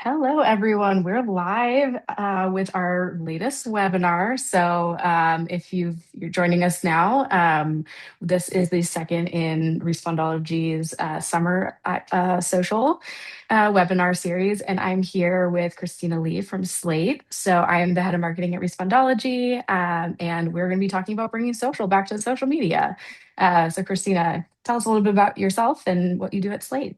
Hello, everyone. We're live with our latest webinar. If you're joining us now, this is the second in Respondology's summer social webinar series, and I'm here with Christina Lee from Slate. So I am the head of marketing at Respondology, and we're going to be talking about bringing social back to social media. Christina, tell us a little bit about yourself and what you do at Slate.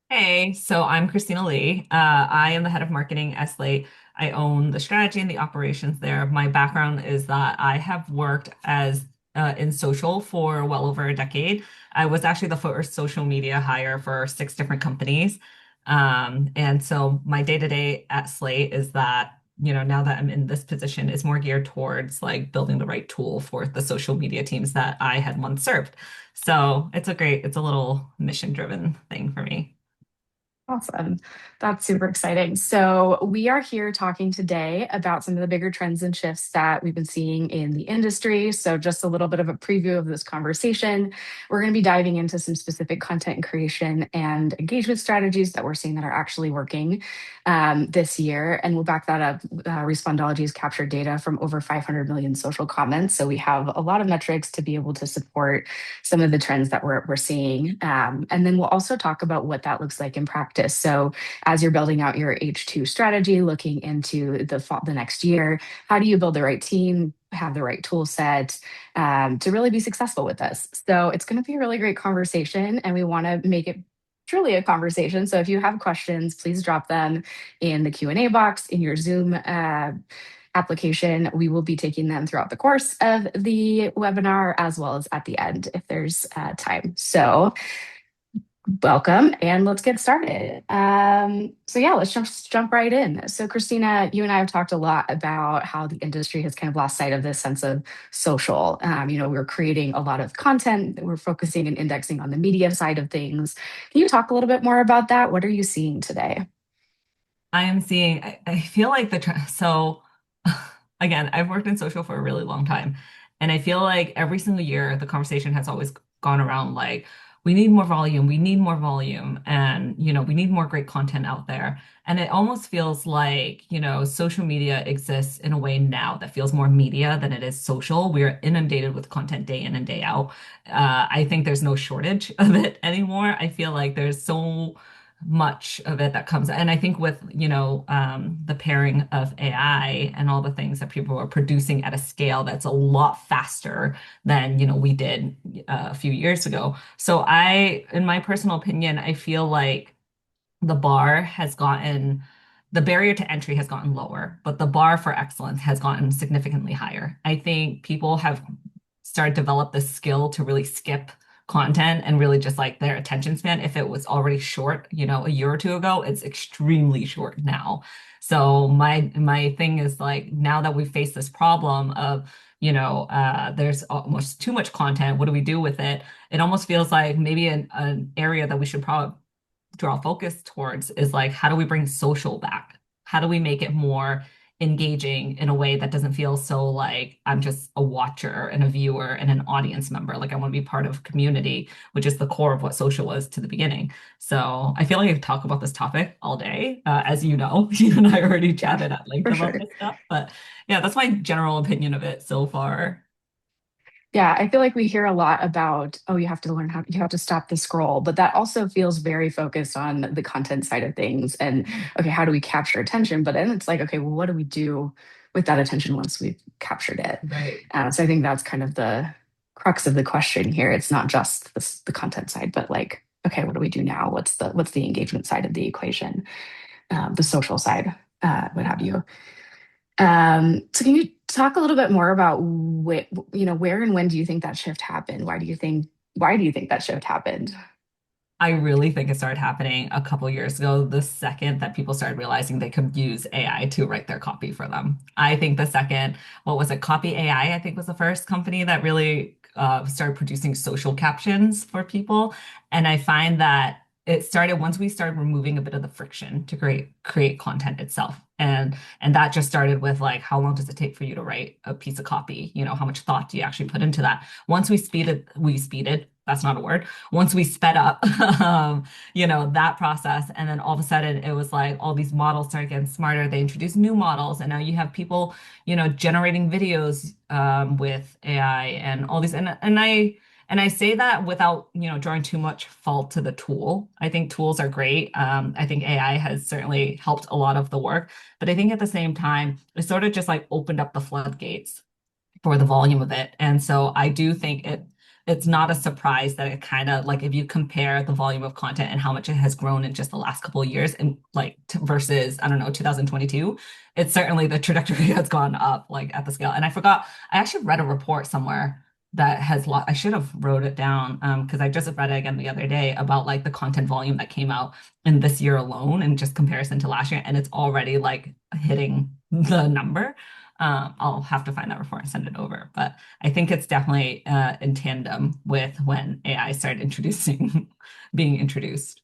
Hey, so I'm Christina Lee. I am the head of marketing at Slate. I own the strategy and the operations there. My background is that I have worked as in social for well over a decade. I was actually the first social media hire for six different companies. And so my day-to-day at Slate is that, now that I'm in this position, is more geared towards like building the right tool for the social media teams that I had once served. So it's a little mission-driven thing for me. Awesome. That's super exciting. So, we are here talking today about some of the bigger trends and shifts that we've been seeing in the industry. So, just a little bit of a preview of this conversation. We're going to be diving into some specific content creation and engagement strategies that we're seeing that are actually working this year. And we'll back that up. Respondology has captured data from over 500 million social comments. So, we have a lot of metrics to be able to support some of the trends that we're seeing. And then we'll also talk about what that looks like in practice. So as you're building out your H2 strategy, looking into the next year, how do you build the right team, have the right tool set to really be successful with this? So it's going to be a really great conversation, and we want to make it truly a conversation. So if you have questions, please drop them in the Q&A box in your Zoom application. We will be taking them throughout the course of the webinar as well as at the end if there's time. So, welcome and let's get started. Let's just jump right in. So, Christina, you and I have talked a lot about how the industry has kind of lost sight of this sense of social. We're creating a lot of content, we're focusing and indexing on the media side of things. Can you talk a little bit more about that? What are you seeing today? I feel like so again, I've worked in social for a really long time. And I feel like every single year, the conversation has always gone around like, we need more volume, we need more volume, and, we need more great content out there. And it almost feels like, social media exists in a way now that feels more media than it is social. We're inundated with content day in and day out. I think there's no shortage of it anymore. I feel like there's so much of it that comes. And I think with, the pairing of AI and all the things that people are producing at a scale that's a lot faster than, we did a few years ago. In my personal opinion, I feel like the bar has gotten, the barrier to entry has gotten lower, but the bar for excellence has gotten significantly higher. I think people have started to develop the skill to really skip content and really just like their attention span. If it was already short, a year or two ago, it's extremely short now. So my thing is like now that we face this problem of, there's almost too much content. What do we do with it? It almost feels like maybe an area that we should probably draw focus towards is like, how do we bring social back? How do we make it more engaging in a way that doesn't feel so like I'm just a watcher and a viewer and an audience member? Like I want to be part of a community, which is the core of what social was to the beginning. So I feel like I could talk about this topic all day. As you know, you and I already chatted at length For about sure. this stuff, but yeah, that's my general opinion of it so far. Yeah, I feel like we hear a lot about, oh, you have to learn how you have to stop the scroll, but that also feels very focused on the content side of things. And okay, how do we capture attention? But then it's like, okay, well, what do we do with that attention once we've captured it? Right. So I think that's kind of the crux of the question here. It's not just the content side, but like, okay, what do we do now? What's the engagement side of the equation? The social side, what have you? So can you talk a little bit more about where and when do you think that shift happened? Why do you think that shift happened? I really think it started happening a couple years ago, the second that people started realizing they could use AI to write their copy for them. I think the second, what was it, Copy AI, I think was the first company that really started producing social captions for people. And I find that it started once we started removing a bit of the friction to create content itself. And that just started with like, how long does it take for you to write a piece of copy? How much thought do you actually put into that? Once we speeded that's not a word. Once we sped up, that process, and then all of a sudden it was like all these models started getting smarter. They introduced new models, and now you have people, generating videos with AI and all these. And I say that without, drawing too much fault to the tool. I think tools are great. I think AI has certainly helped a lot of the work, but I think at the same time, it sort of just like opened up the floodgates for the volume of it. And so I do think it's not a surprise that it kind of like if you compare the volume of content and how much it has grown in just the last couple of years and like versus I don't know 2022, it's certainly the trajectory has gone up like at the scale. And I forgot I actually read a report somewhere that has I should have wrote it down because I just read it again the other day about like the content volume that came out in this year alone and just comparison to last year, and it's already like hitting the number. I'll have to find that report and send it over. But I think it's definitely in tandem with when AI started being introduced.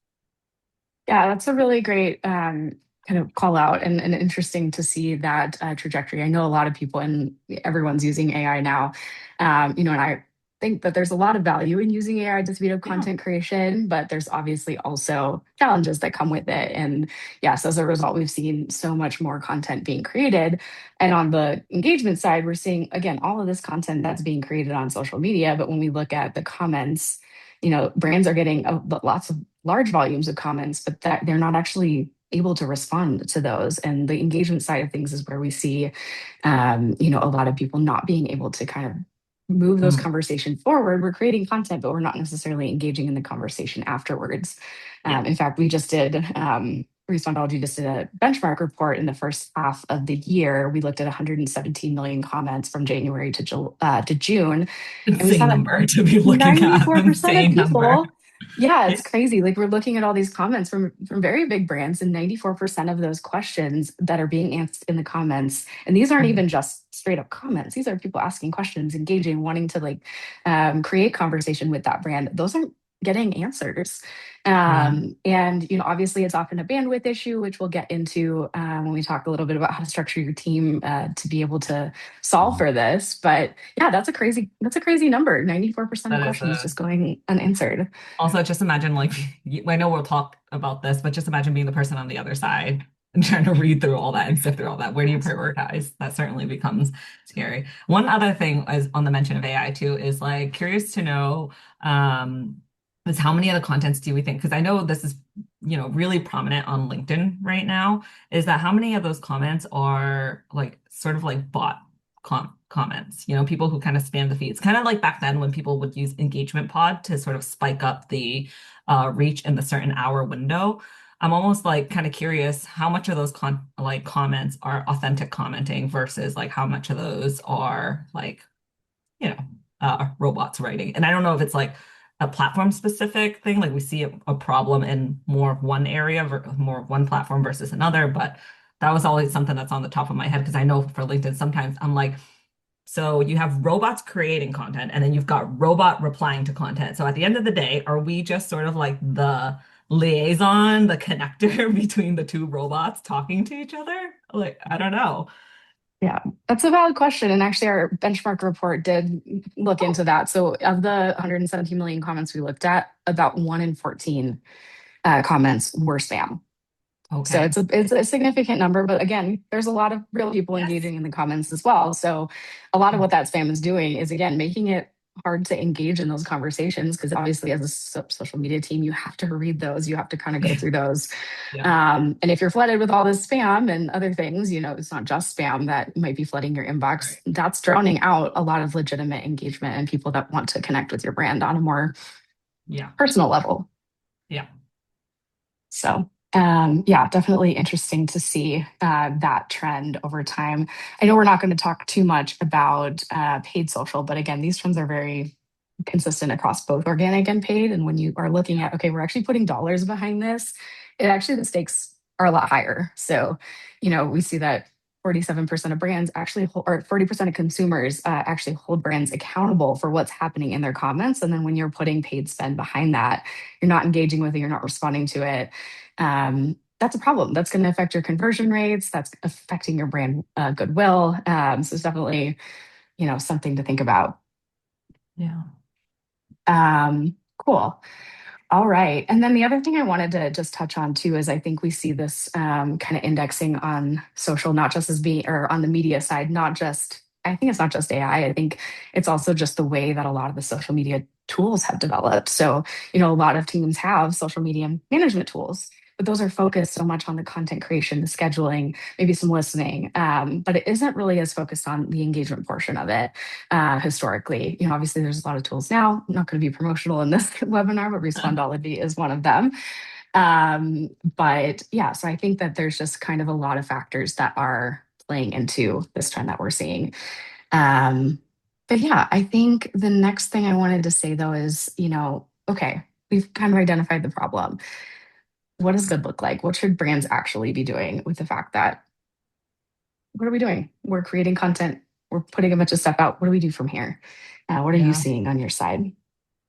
Yeah, that's a really great kind of call out and interesting to see that trajectory. I know a lot of people and everyone's using AI now, and I think that there's a lot of value in using AI to speed up Yeah. content creation, but there's obviously also challenges that come with it. And yes, as a result, we've seen so much more content being created. And on the engagement side, we're seeing, again, all of this content that's being created on social media. But when we look at the comments, brands are getting lots of large volumes of comments, but that they're not actually able to respond to those. And the engagement side of things is where we see, a lot of people not being able to kind of move those Mm, conversations forward. We're creating content, but we're not necessarily engaging in the conversation afterwards. yeah. In fact, we just did. Respondology just did a benchmark report in the first half of the year. We looked at 117 million comments from January to June, and we Insane saw that number to be looking at. 94% of Insane number. people, yeah, Yeah. it's crazy. Like we're looking at all these comments from very big brands, and 94% of those questions that are being answered in the comments, and these aren't even just straight up comments. These are people asking questions, engaging, wanting to like create conversation with that brand. Those aren't getting answers. Yeah. And obviously it's often a bandwidth issue, which we'll get into when we talk a little bit about how to structure your team to be able to solve for this. But yeah, that's a crazy number. 94% of That is questions just going unanswered. also just imagine like I know we'll talk about this, but just imagine being the person on the other side and trying to read through all that and sift through all that. Where do you Yes. prioritize? That certainly becomes scary. One other thing is on the mention of AI too is like curious to know is how many of the contents do we think? Because I know this is really prominent on LinkedIn right now. Is that how many of those comments are like sort of like bot comments, people who kind of spam the feeds, kind of like back then when people would use engagement pod to sort of spike up the reach in the certain hour window. I'm almost like kind of curious how much of those like comments are authentic commenting versus like how much of those are like, you know, robots writing. And I don't know if it's like a platform specific thing, like we see a problem in more of one area, more of one platform versus another, but that was always something that's on the top of my head because I know for LinkedIn sometimes I'm like, so you have robots creating content and then you've got robot replying to content. So at the end of the day, are we just sort of like the liaison, the connector between the two robots talking to each other? Like, I don't know. Yeah, that's a valid question. And actually, our benchmark report did look Oh, into that. So, of the 117 million comments we looked at, about 1 in 14 comments were spam. So okay. it's a significant number, but again, there's a lot of real people Yes. engaging in the comments as well. So a lot of what that spam is doing is again making it hard to engage in those conversations because obviously as a social media team, you have to read those, you have to kind of go through those. Yeah. And if you're flooded with all this spam and other things, it's not just spam that might be flooding your inbox. Right. That's drowning out a lot of legitimate engagement and people that want to connect with your brand on a more Yeah. personal level. Yeah. So, yeah, definitely interesting to see that trend over time. I know we're not going to talk too much about paid social, but again, these trends are very consistent across both organic and paid. And when you are looking at, okay, we're actually putting dollars behind this, the stakes are a lot higher. So, we see that 47% of brands actually hold, or 40% of consumers actually hold brands accountable for what's happening in their comments. And then when you're putting paid spend behind that, you're not engaging with it, you're not responding to it. That's a problem. That's going to affect your conversion rates. That's affecting your brand goodwill. So it's definitely, something to think about. Yeah. Cool. All right. And then the other thing I wanted to just touch on too is I think we see this kind of indexing on social, not just as being, or on the media side, not just, I think it's not just AI. I think it's also just the way that a lot of the social media tools have developed. So, a lot of teams have social media management tools, but those are focused so much on the content creation, the scheduling, maybe some listening. But it isn't really as focused on the engagement portion of it historically. Obviously, there's a lot of tools now. I'm not going to be promotional in this webinar, but Respondology is one of them. But yeah, so I think that there's just kind of a lot of factors that are playing into this trend that we're seeing. Um, but yeah, I think the next thing I wanted to say though is, okay, we've kind of identified the problem. What does good look like? What should brands actually be doing with the fact that what are we doing? We're creating content, we're putting a bunch of stuff out. What do we do from here? What are you Yeah. seeing on your side?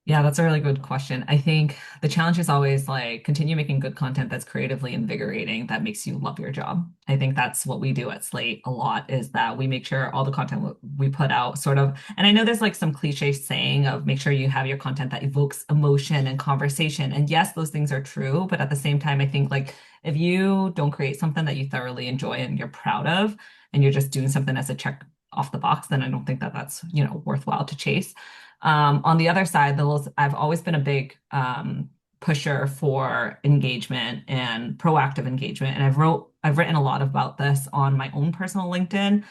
Yeah, that's a really good question. I think the challenge is always like continue making good content that's creatively invigorating, that makes you love your job. I think that's what we do at Slate a lot is that we make sure all the content we put out sort of, and I know there's like some cliche saying of make sure you have your content that evokes emotion and conversation. And yes, those things are true, but at the same time, I think like if you don't create something that you thoroughly enjoy and you're proud of, and you're just doing something as a check off the box, then I don't think that that's, worthwhile to chase. On the other side, I've always been a big pusher for engagement and proactive engagement, and I've written a lot about this on my own personal LinkedIn,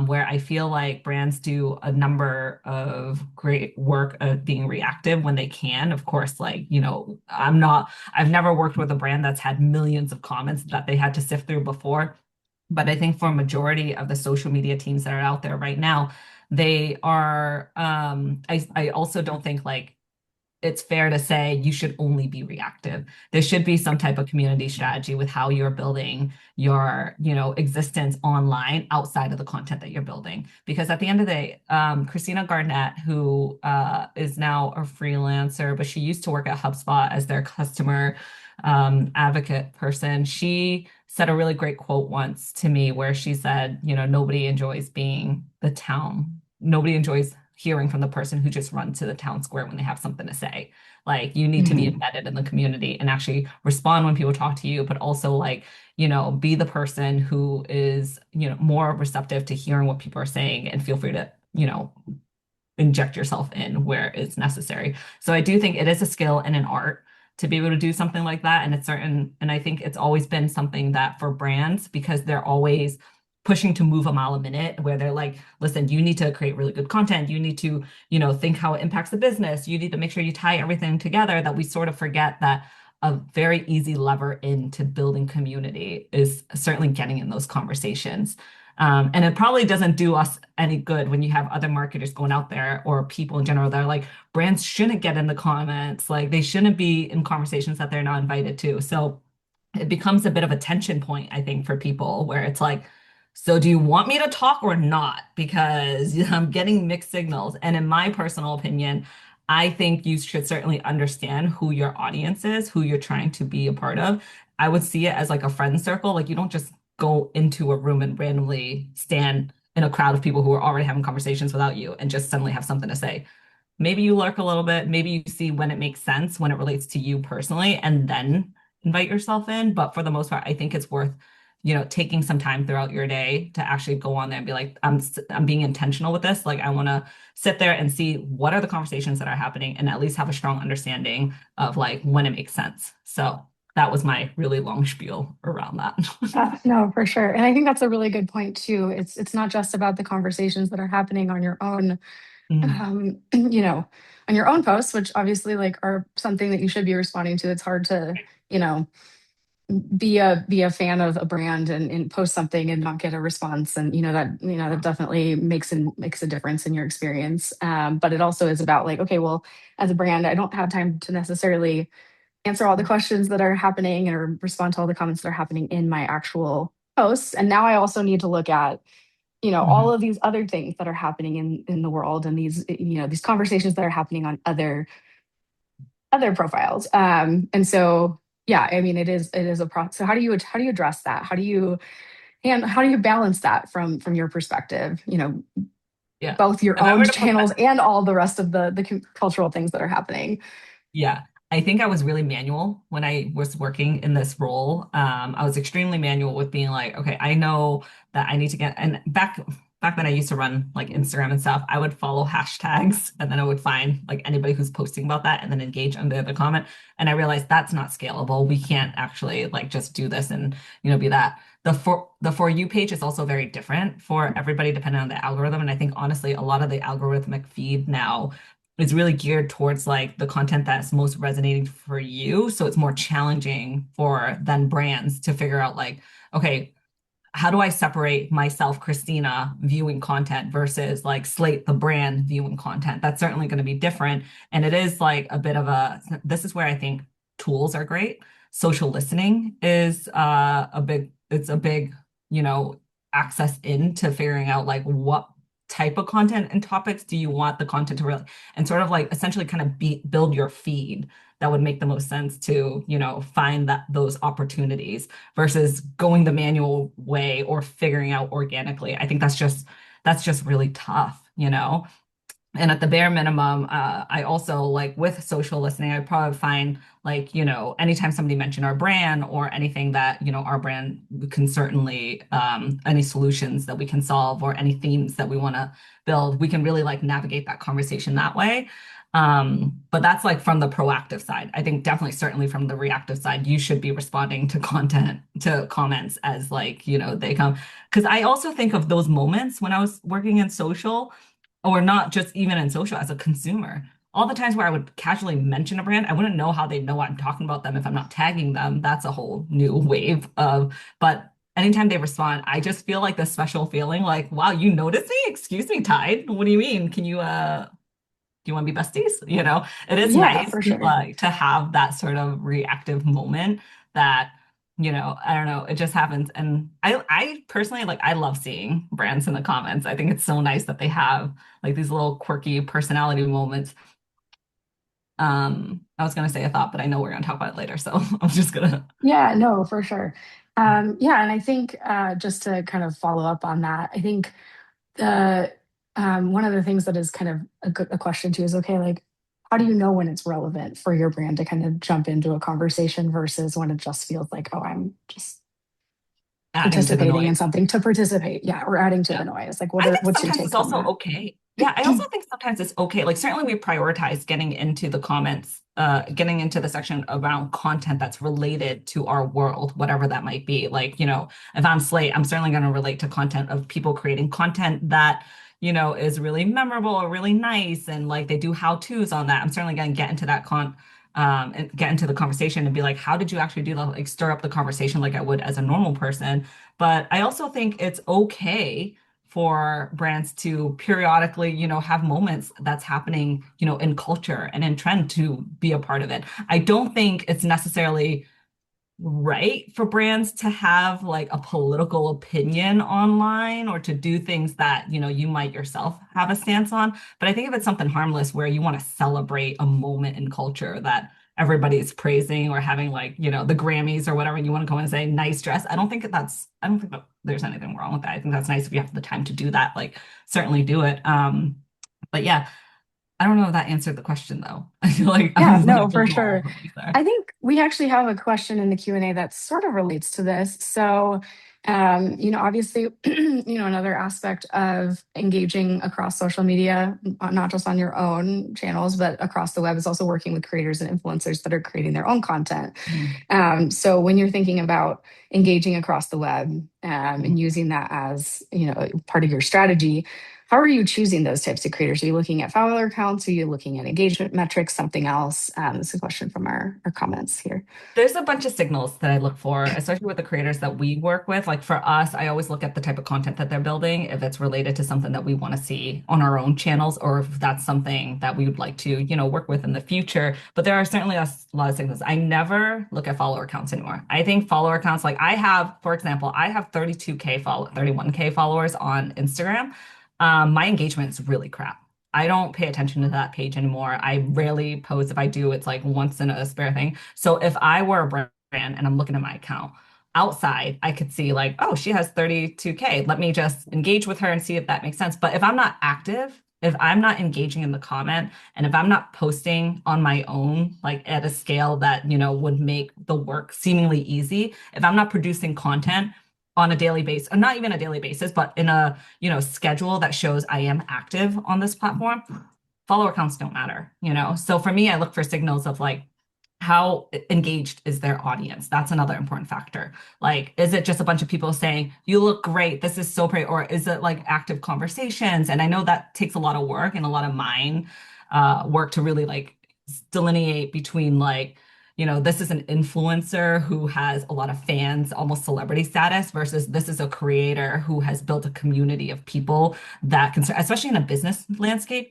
where I feel like brands do a number of great work of being reactive when they can. Of course, like I've never worked with a brand that's had millions of comments that they had to sift through before. But I think for a majority of the social media teams that are out there right now, they are I also don't think like it's fair to say you should only be reactive. There should be some type of community strategy with how you're building your, existence online outside of the content that you're building. Because at the end of the day, Christina Garnett, who is now a freelancer, but she used to work at HubSpot as their customer advocate person, she said a really great quote once to me where she said, nobody enjoys being the town. Nobody enjoys hearing from the person who just runs to the town square when they have something to say. Like you need to be Mhm. embedded in the community and actually respond when people talk to you, but also like, be the person who is, more receptive to hearing what people are saying and feel free to, inject yourself in where it's necessary. So I do think it is a skill and an art to be able to do something like that. And it's certain, and I think it's always been something that for brands, because they're always pushing to move a mile a minute, where they're like, listen, you need to create really good content. You need to, think how it impacts the business. You need to make sure you tie everything together, that we sort of forget that a very easy lever into building community is certainly getting in those conversations. And it probably doesn't do us any good when you have other marketers going out there or people in general that are like, brands shouldn't get in the comments. Like they shouldn't be in conversations that they're not invited to. So it becomes a bit of a tension point, I think, for people where it's like, so do you want me to talk or not? Because I'm getting mixed signals. And in my personal opinion, I think you should certainly understand who your audience is, who you're trying to be a part of. I would see it as like a friend circle. Like you don't just go into a room and randomly stand in a crowd of people who are already having conversations without you and just suddenly have something to say. Maybe you lurk a little bit, maybe you see when it makes sense, when it relates to you personally, and then invite yourself in. But for the most part, I think it's worth, taking some time throughout your day to actually go on there and be like, I'm being intentional with this. Like I want to sit there and see what are the conversations that are happening and at least have a strong understanding of like when it makes sense. So that was my really long spiel around that. No, for sure. And I think that's a really good point too. It's not just about the conversations that are happening on your own, Mm, um, you know, on your own posts, which obviously like are something that you should be responding to. It's hard to, you know, be a fan of a brand and post something and not get a response. And that definitely makes a difference in your experience. But it also is about like, okay, well, as a brand, I don't have time to necessarily answer all the questions that are happening or respond to all the comments that are happening in my actual posts. And now I also need to look at, all mhm, of these other things that are happening in the world and these conversations that are happening on other profiles. And so yeah, I mean it is a process. So how do you address that? How do you balance that from your perspective? Yeah. both your If I own were to put channels and all the rest of the cultural things that are happening. Yeah, I think I was really manual when I was working in this role. I was extremely manual with being like, okay, I know that I need to get, and back when I used to run like Instagram and stuff, I would follow hashtags and then I would find like anybody who's posting about that and then engage under the comment. And I realized that's not scalable. We can't actually like just do this and be that. The for you page is also very different for everybody depending on the algorithm. And I think honestly, a lot of the algorithmic feed now is really geared towards like the content that's most resonating for you. So it's more challenging for then brands to figure out like, okay, how do I separate myself, Christina, viewing content versus like Slate, the brand viewing content? That's certainly going to be different. And it is like a bit of this is where I think tools are great. Social listening is it's a big, you know, access into figuring out like what type of content and topics do you want the content to really, and sort of like essentially kind of build your feed that would make the most sense to, find those opportunities versus going the manual way or figuring out organically. I think that's just really tough. And at the bare minimum, I also like with social listening, I probably find like, anytime somebody mentioned our brand or anything that, our brand can certainly, any solutions that we can solve or any themes that we want to build, we can really like navigate that conversation that way. But that's like from the proactive side. I think definitely, certainly from the reactive side, you should be responding to content, to comments as like, they come. Because I also think of those moments when I was working in social or not just even in social as a consumer. All the times where I would casually mention a brand, I wouldn't know how they know I'm talking about them if I'm not tagging them. That's a whole new wave of, but anytime they respond, I just feel like this special feeling like, wow, you noticed me? Excuse me, Tide. What do you mean? Do you want to be besties? It is Yeah, nice for sure. to have that sort of reactive moment that, I don't know, it just happens. And I personally like, I love seeing brands in the comments. I think it's so nice that they have like these little quirky personality moments. I was going to say a thought, but I know we're going to talk about it later. So I'm just going to. Yeah, no, for sure. Yeah, and I think just to kind of follow up on that, I think the one of the things that is kind of a question too is okay, like how do you know when it's relevant for your brand to kind of jump into a conversation versus when it just feels like, oh, I'm just Adding to the participating in noise. something to participate, yeah, or adding to Yeah. the noise. Like, I think what's your sometimes it's take on also that? okay. Yeah, I also think sometimes it's okay. Like certainly we prioritize getting into the comments, getting into the section around content that's related to our world, whatever that might be. Like, if I'm Slate, I'm certainly going to relate to content of people creating content that, is really memorable or really nice. And like they do how-tos on that. I'm certainly going to get into that and get into the conversation and be like, how did you actually do that? Like stir up the conversation like I would as a normal person. But I also think it's okay for brands to periodically, have moments that's happening, in culture and in trend to be a part of it. I don't think it's necessarily right for brands to have like a political opinion online or to do things that, you might yourself have a stance on. But I think if it's something harmless where you want to celebrate a moment in culture that everybody's praising or having like, the Grammys or whatever, and you want to go and say nice dress, I don't think that there's anything wrong with that. I think that's nice if you have the time to do that, like certainly do it. But yeah, I don't know if that answered the question though. I feel like I Yeah, was no, like a for little all sure. over the place there. I think we actually have a question in the Q&A that sort of relates to this. So, obviously, another aspect of engaging across social media, not just on your own channels, but across the web, is also working with creators and influencers that are creating their own content. Mhm. So when you're thinking about engaging across the web and using that as, part of your strategy, how are you choosing those types of creators? Are you looking at follower counts? Are you looking at engagement metrics? Something else? This is a question from our comments here. There's a bunch of signals that I look for, especially with the creators that we work with. Like for us, I always look at the type of content that they're building, if it's related to something that we want to see on our own channels, or if that's something that we would like to, work with in the future. But there are certainly a lot of signals. I never look at follower counts anymore. I think follower counts, like I have, for example, I have 32K 31K followers on Instagram. My engagement is really crap. I don't pay attention to that page anymore. I rarely post. If I do, it's like once in a spare thing. So if I were a brand and I'm looking at my account, outside, I could see like, oh, she has 32K. Let me just engage with her and see if that makes sense. But if I'm not active, if I'm not engaging in the comment, and if I'm not posting on my own, like at a scale that, would make the work seemingly easy, if I'm not producing content on a daily basis, or not even a daily basis, but in a, schedule that shows I am active on this platform, follower counts don't matter. So for me, I look for signals of like, how engaged is their audience? That's another important factor. Like, is it just a bunch of people saying, you look great, this is so pretty? Or is it like active conversations? And I know that takes a lot of work and a lot of mind work to really like delineate between like, this is an influencer who has a lot of fans, almost celebrity status, versus this is a creator who has built a community of people that can, especially in a business landscape,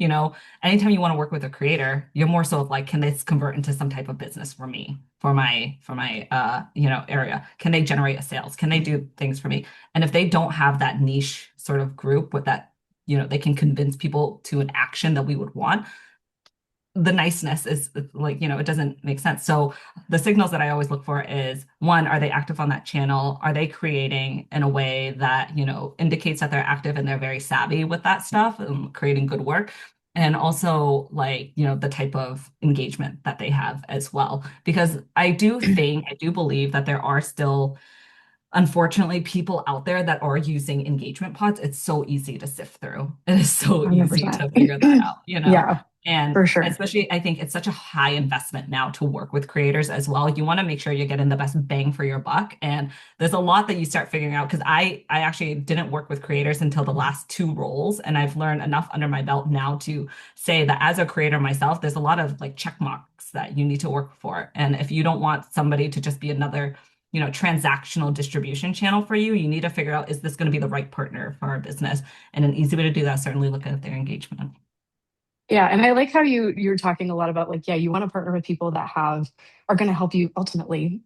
anytime you want to work with a creator, you're more so of like, can this convert into some type of business for me, for my area? Can they generate a sales? Can they do things for me? And if they don't have that niche sort of group with that, they can convince people to an action that we would want, the niceness is like, it doesn't make sense. So the signals that I always look for is one, are they active on that channel? Are they creating in a way that, indicates that they're active and they're very savvy with that stuff and creating good work? And also like, the type of engagement that they have as well. Because I do believe that there are still, unfortunately, people out there that are using engagement pods. It's so easy to sift through. It is so easy 100%. to figure that out. Yeah, And for sure. especially, I think it's such a high investment now to work with creators as well. You want to make sure you're getting the best bang for your buck. And there's a lot that you start figuring out because I actually didn't work with creators until the last two roles. And I've learned enough under my belt now to say that as a creator myself, there's a lot of like check marks that you need to work for. And if you don't want somebody to just be another transactional distribution channel for you, you need to figure out, is this going to be the right partner for our business? And an easy way to do that, certainly look at their engagement. Yeah, and I like how you're talking a lot about like, yeah, you want to partner with people that are going to help you ultimately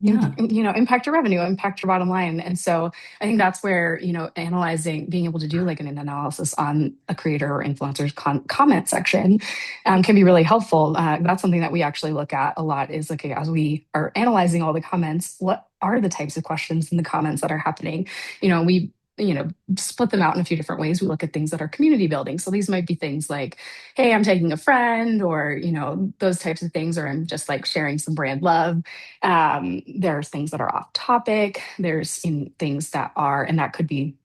Yeah. impact your revenue, impact your bottom line. And so I think that's where, analyzing, being able to do like an analysis on a creator or influencer's comment section can be really helpful. That's something that we actually look at a lot is like, as we are analyzing all the comments, what are the types of questions in the comments that are happening? We split them out in a few different ways. We look at things that are community building. So these might be things like, hey, I'm taking a friend, or, those types of things, or I'm just like sharing some brand love. There's things that are off topic. There's things that are, and that could be,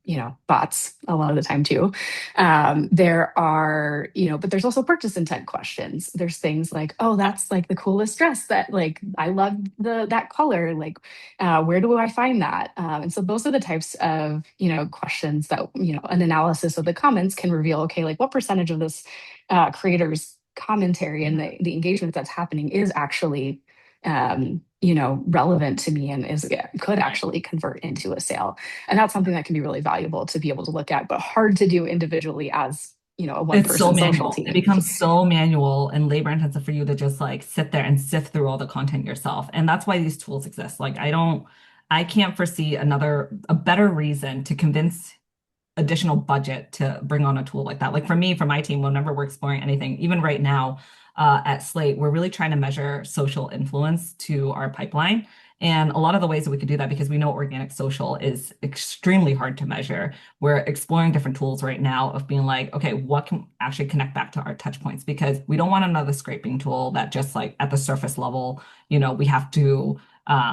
bots a lot of the time too. There are, but there's also purchase intent questions. There's things like, oh, that's like the coolest dress that like, I love that color. Like, where do I find that? And so those are the types of, questions that, an analysis of the comments can reveal, okay, like what percentage of this creator's commentary and the engagement that's happening is actually relevant to me and could actually convert into a sale. And that's something that can be really valuable to be able to look at, but hard to do individually as, a one It's so person social manual. It team. becomes so manual and labor intensive for you to just like sit there and sift through all the content yourself. And that's why these tools exist. Like I can't foresee a better reason to convince additional budget to bring on a tool like that. Like for me, for my team, whenever we're exploring anything, even right now at Slate, we're really trying to measure social influence to our pipeline. And a lot of the ways that we could do that, because we know organic social is extremely hard to measure, we're exploring different tools right now of being like, okay, what can actually connect back to our touch points? Because we don't want another scraping tool that just like at the surface level, we have to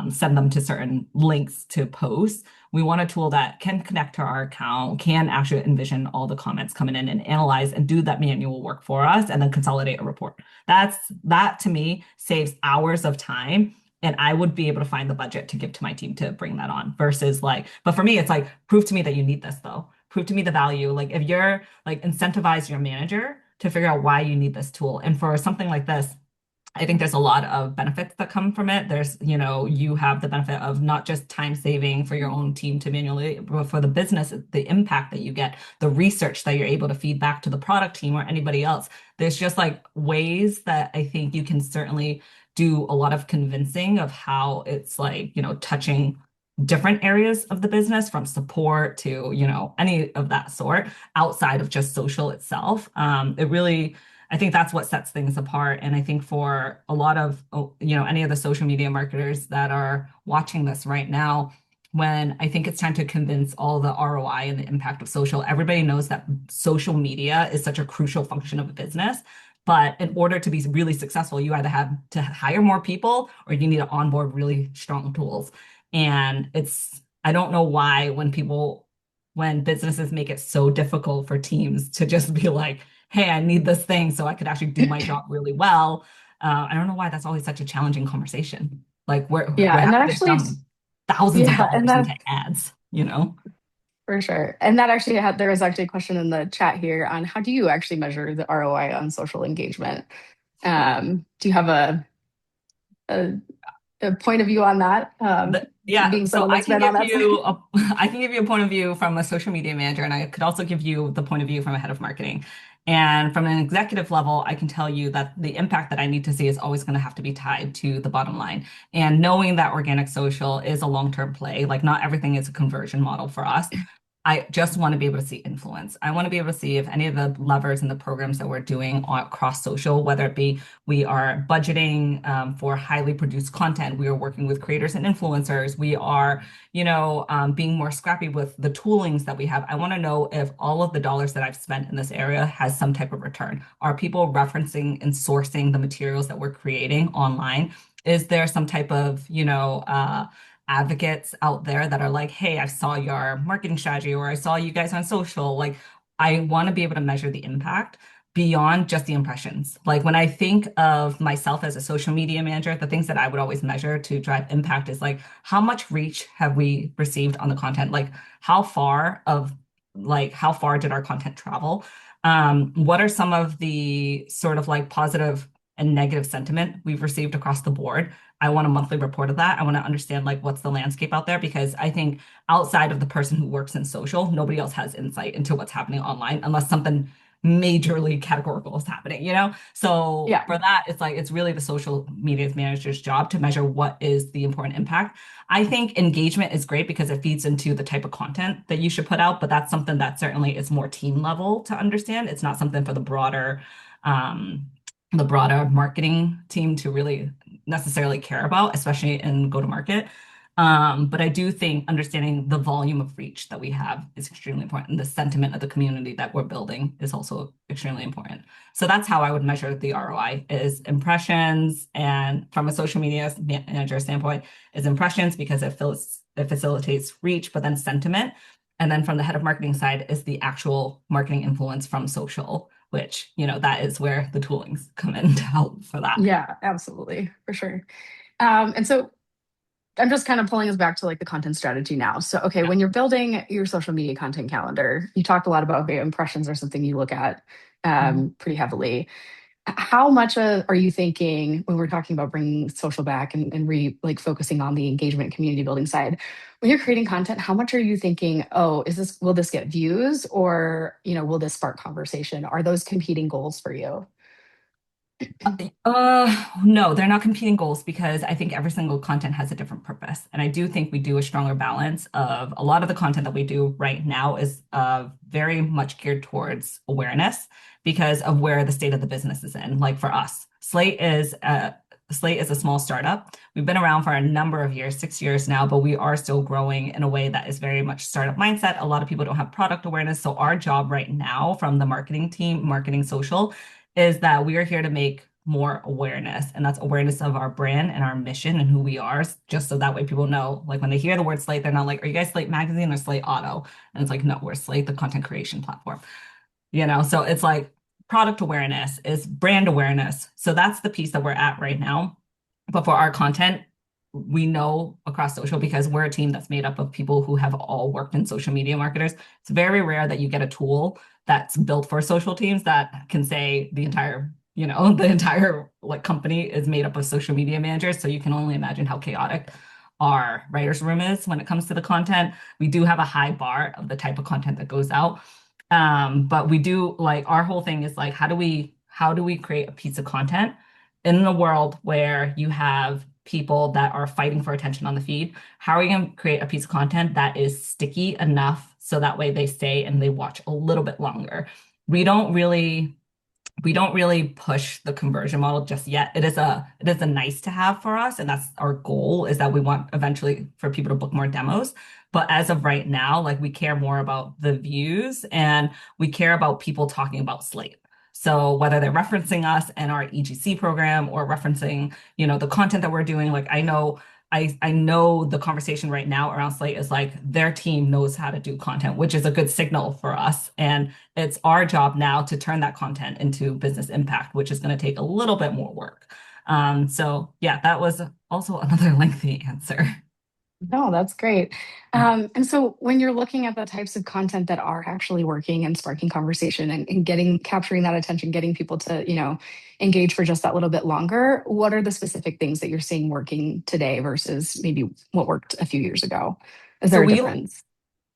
send them to certain links to post. We want a tool that can connect to our account, can actually envision all the comments coming in and analyze and do that manual work for us and then consolidate a report. That to me saves hours of time. And I would be able to find the budget to give to my team to bring that on versus like, but for me, it's like, prove to me that you need this though. Prove to me the value. Like if you're like incentivize your manager to figure out why you need this tool. And for something like this, I think there's a lot of benefits that come from it. There's, you have the benefit of not just time saving for your own team to manually, but for the business, the impact that you get, the research that you're able to feed back to the product team or anybody else. There's just like ways that I think you can certainly do a lot of convincing of how it's like, touching different areas of the business from support to, any of that sort outside of just social itself. It really I think that's what sets things apart. And I think for a lot of, any of the social media marketers that are watching this right now, when I think it's time to convince all the ROI and the impact of social, everybody knows that social media is such a crucial function of a business. But in order to be really successful, you either have to hire more people or you need to onboard really strong tools. And I don't know why when businesses make it so difficult for teams to just be like, hey, I need this thing so I could actually do my job really well. I don't know why that's always such a challenging conversation. Like Yeah, we're and that having to actually, dump thousands of yeah, and dollars that into ads. for sure. And that actually there was actually a question in the chat here on how do you actually measure the ROI on social engagement? Do you have a, a point of view on that? Yeah, Being so someone I that's can been on give that side. you a I can give you a point of view from a social media manager, and I could also give you the point of view from a head of marketing. And from an executive level, I can tell you that the impact that I need to see is always going to have to be tied to the bottom line. And knowing that organic social is a long-term play, like not everything is a conversion model for us. I just want to be able to see influence. I want to be able to see if any of the levers and the programs that we're doing across social, whether it be we are budgeting for highly produced content, we are working with creators and influencers, we are, being more scrappy with the toolings that we have. I want to know if all of the dollars that I've spent in this area has some type of return. Are people referencing and sourcing the materials that we're creating online? Is there some type of, advocates out there that are like, hey, I saw your marketing strategy or I saw you guys on social. Like, I want to be able to measure the impact beyond just the impressions. Like, when I think of myself as a social media manager, the things that I would always measure to drive impact is like, how much reach have we received on the content? Like, how far did our content travel? What are some of the sort of like positive and negative sentiment we've received across the board? I want a monthly report of that. I want to understand like what's the landscape out there because I think outside of the person who works in social, nobody else has insight into what's happening online unless something majorly categorical is happening. So Yeah. for that, it's like it's really the social media manager's job to measure what is the important impact. I think engagement is great because it feeds into the type of content that you should put out, but that's something that certainly is more team level to understand. It's not something for um, the broader marketing team to really necessarily care about, especially in go to market. But I do think understanding the volume of reach that we have is extremely important. The sentiment of the community that we're building is also extremely important. So that's how I would measure the ROI is impressions. And from a social media manager standpoint, is impressions because it facilitates reach, but then sentiment. And then from the head of marketing side is the actual marketing influence from social, which, that is where the toolings come in to help for that. Yeah, absolutely, for sure. And so I'm just kind of pulling us back to like the content strategy now. So, okay, Yeah. when you're building your social media content calendar, you talked a lot about okay, impressions are something you look at Mhm. pretty heavily. How much are you thinking when we're talking about bringing social back and like focusing on the engagement community building side? When you're creating content, how much are you thinking, oh, will this get views or, will this spark conversation? Are those competing goals for you? No, they're not competing goals because I think every single content has a different purpose. And I do think we do a stronger balance of a lot of the content that we do right now is very much geared towards awareness because of where the state of the business is in. Like for us, Slate is a small startup. We've been around for a number of years, 6 years now, but we are still growing in a way that is very much startup mindset. A lot of people don't have product awareness. So our job right now from the marketing team, marketing social, is that we are here to make more awareness, and that's awareness of our brand and our mission and who we are, just so that way people know, like when they hear the word Slate, they're not like, are you guys Slate Magazine or Slate Auto? And it's like, no, we're Slate, the content creation platform. So it's like product awareness is brand awareness. So that's the piece that we're at right now. But for our content, we know across social because we're a team that's made up of people who have all worked in social media marketers. It's very rare that you get a tool that's built for social teams that can say the entire like company is made up of social media managers. So you can only imagine how chaotic our writers' room is when it comes to the content. We do have a high bar of the type of content that goes out. But we do like our whole thing is like, how do we create a piece of content in a world where you have people that are fighting for attention on the feed? How are you going to create a piece of content that is sticky enough so that way they stay and they watch a little bit longer? We don't really we don't really push the conversion model just yet. It is a nice to have for us, and that's our goal is that we want eventually for people to book more demos. But as of right now, like we care more about the views and we care about people talking about Slate. So whether they're referencing us and our EGC program or referencing, the content that we're doing, like I know the conversation right now around Slate is like their team knows how to do content, which is a good signal for us. And it's our job now to turn that content into business impact, which is going to take a little bit more work. So yeah, that was also another lengthy answer. No, that's great. And so when you're looking at the types of content that are actually working and sparking conversation and getting capturing that attention, getting people to, engage for just that little bit longer, what are the specific things that you're seeing working today versus maybe what worked a few years ago? Is So there a we difference?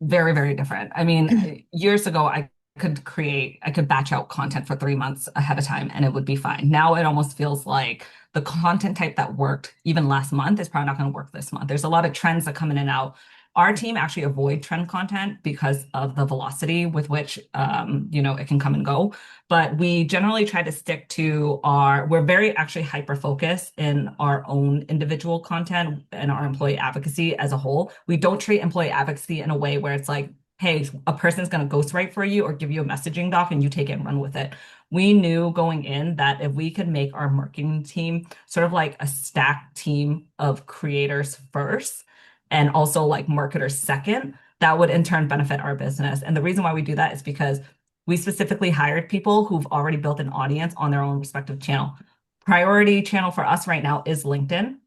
Very, very different. I mean, years ago, I could batch out content for 3 months ahead of time and it would be fine. Now it almost feels like the content type that worked even last month is probably not going to work this month. There's a lot of trends that come in and out. Our team actually avoid trend content because of the velocity with which, it can come and go. But we generally try to stick to we're very actually hyper focused in our own individual content and our employee advocacy as a whole. We don't treat employee advocacy in a way where it's like, hey, a person's going to ghostwrite for you or give you a messaging doc and you take it and run with it. We knew going in that if we could make our marketing team sort of like a stacked team of creators first and also like marketers second, that would in turn benefit our business. And the reason why we do that is because we specifically hired people who've already built an audience on their own respective channel. Priority channel for us right now is LinkedIn.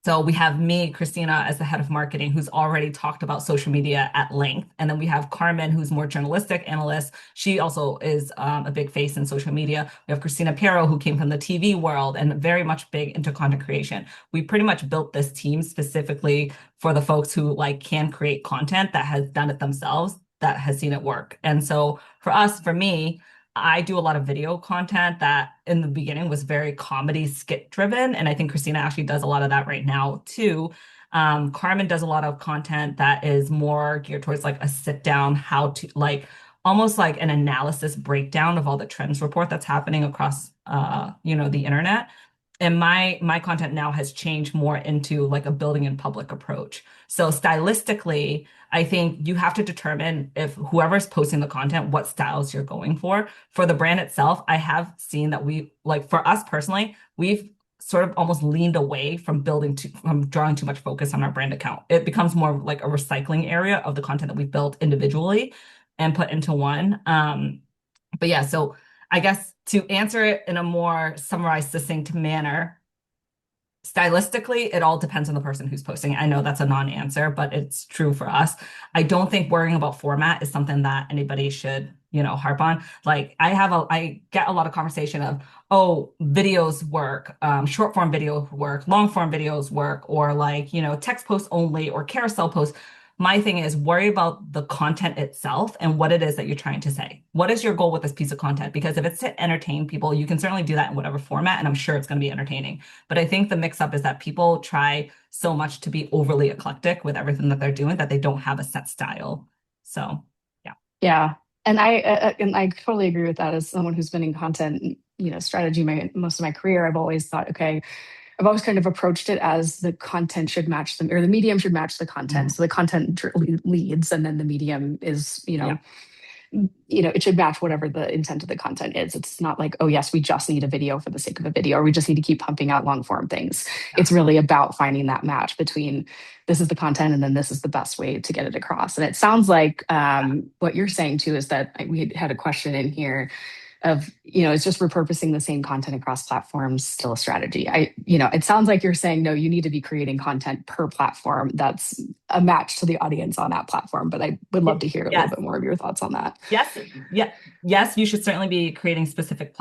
So we have me, Christina, as the head of marketing, who's already talked about social media at length. And then we have Carmen, who's more journalistic analyst. She also is a big face in social media. We have Christina Piero, who came from the TV world and very much big into content creation. We pretty much built this team specifically for the folks who like can create content that has done it themselves, that has seen it work. And so for me, I do a lot of video content that in the beginning was very comedy skit driven. And I think Christina actually does a lot of that right now too. Carmen does a lot of content that is more geared towards like a sit down, how to like almost like an analysis breakdown of all the trends report that's happening across the internet. And my content now has changed more into like a building in public approach. So stylistically, I think you have to determine if whoever's posting the content, what styles you're going for. For the brand itself, I have seen that for us personally, we've sort of almost leaned away from drawing too much focus on our brand account. It becomes more like a recycling area of the content that we've built individually and put into one. But yeah, so I guess to answer it in a more summarized, succinct manner, stylistically, it all depends on the person who's posting. I know that's a non-answer, but it's true for us. I don't think worrying about format is something that anybody should, harp on. Like I get a lot of conversation of, oh, videos work, short form video work, long form videos work, or like, text posts only or carousel posts. My thing is worry about the content itself and what it is that you're trying to say. What is your goal with this piece of content? Because if it's to entertain people, you can certainly do that in whatever format, and I'm sure it's going to be entertaining. But I think the mix up is that people try so much to be overly eclectic with everything that they're doing that they don't have a set style. So, yeah. Yeah. And I totally agree with that as someone who's been in content, strategy most of my career. I've always thought, okay, I've always kind of approached it as the content should match them, or the medium should match the content. Mhm. So the content leads, and then the medium is, Yeah. it should match whatever the intent of the content is. It's not like, oh yes, we just need a video for the sake of a video, or we just need to keep pumping out long form things. Yeah. It's really about finding that match between this is the content and then this is the best way to get it across. And it sounds like what you're saying too is that we had a question in here of, it's just repurposing the same content across platforms still a strategy. It sounds like you're saying, no, you need to be creating content per platform that's a match to the audience on that platform. But I would love to hear a little Yes. bit more of your thoughts on that. Yes. Yeah. Yes, you should certainly be creating specific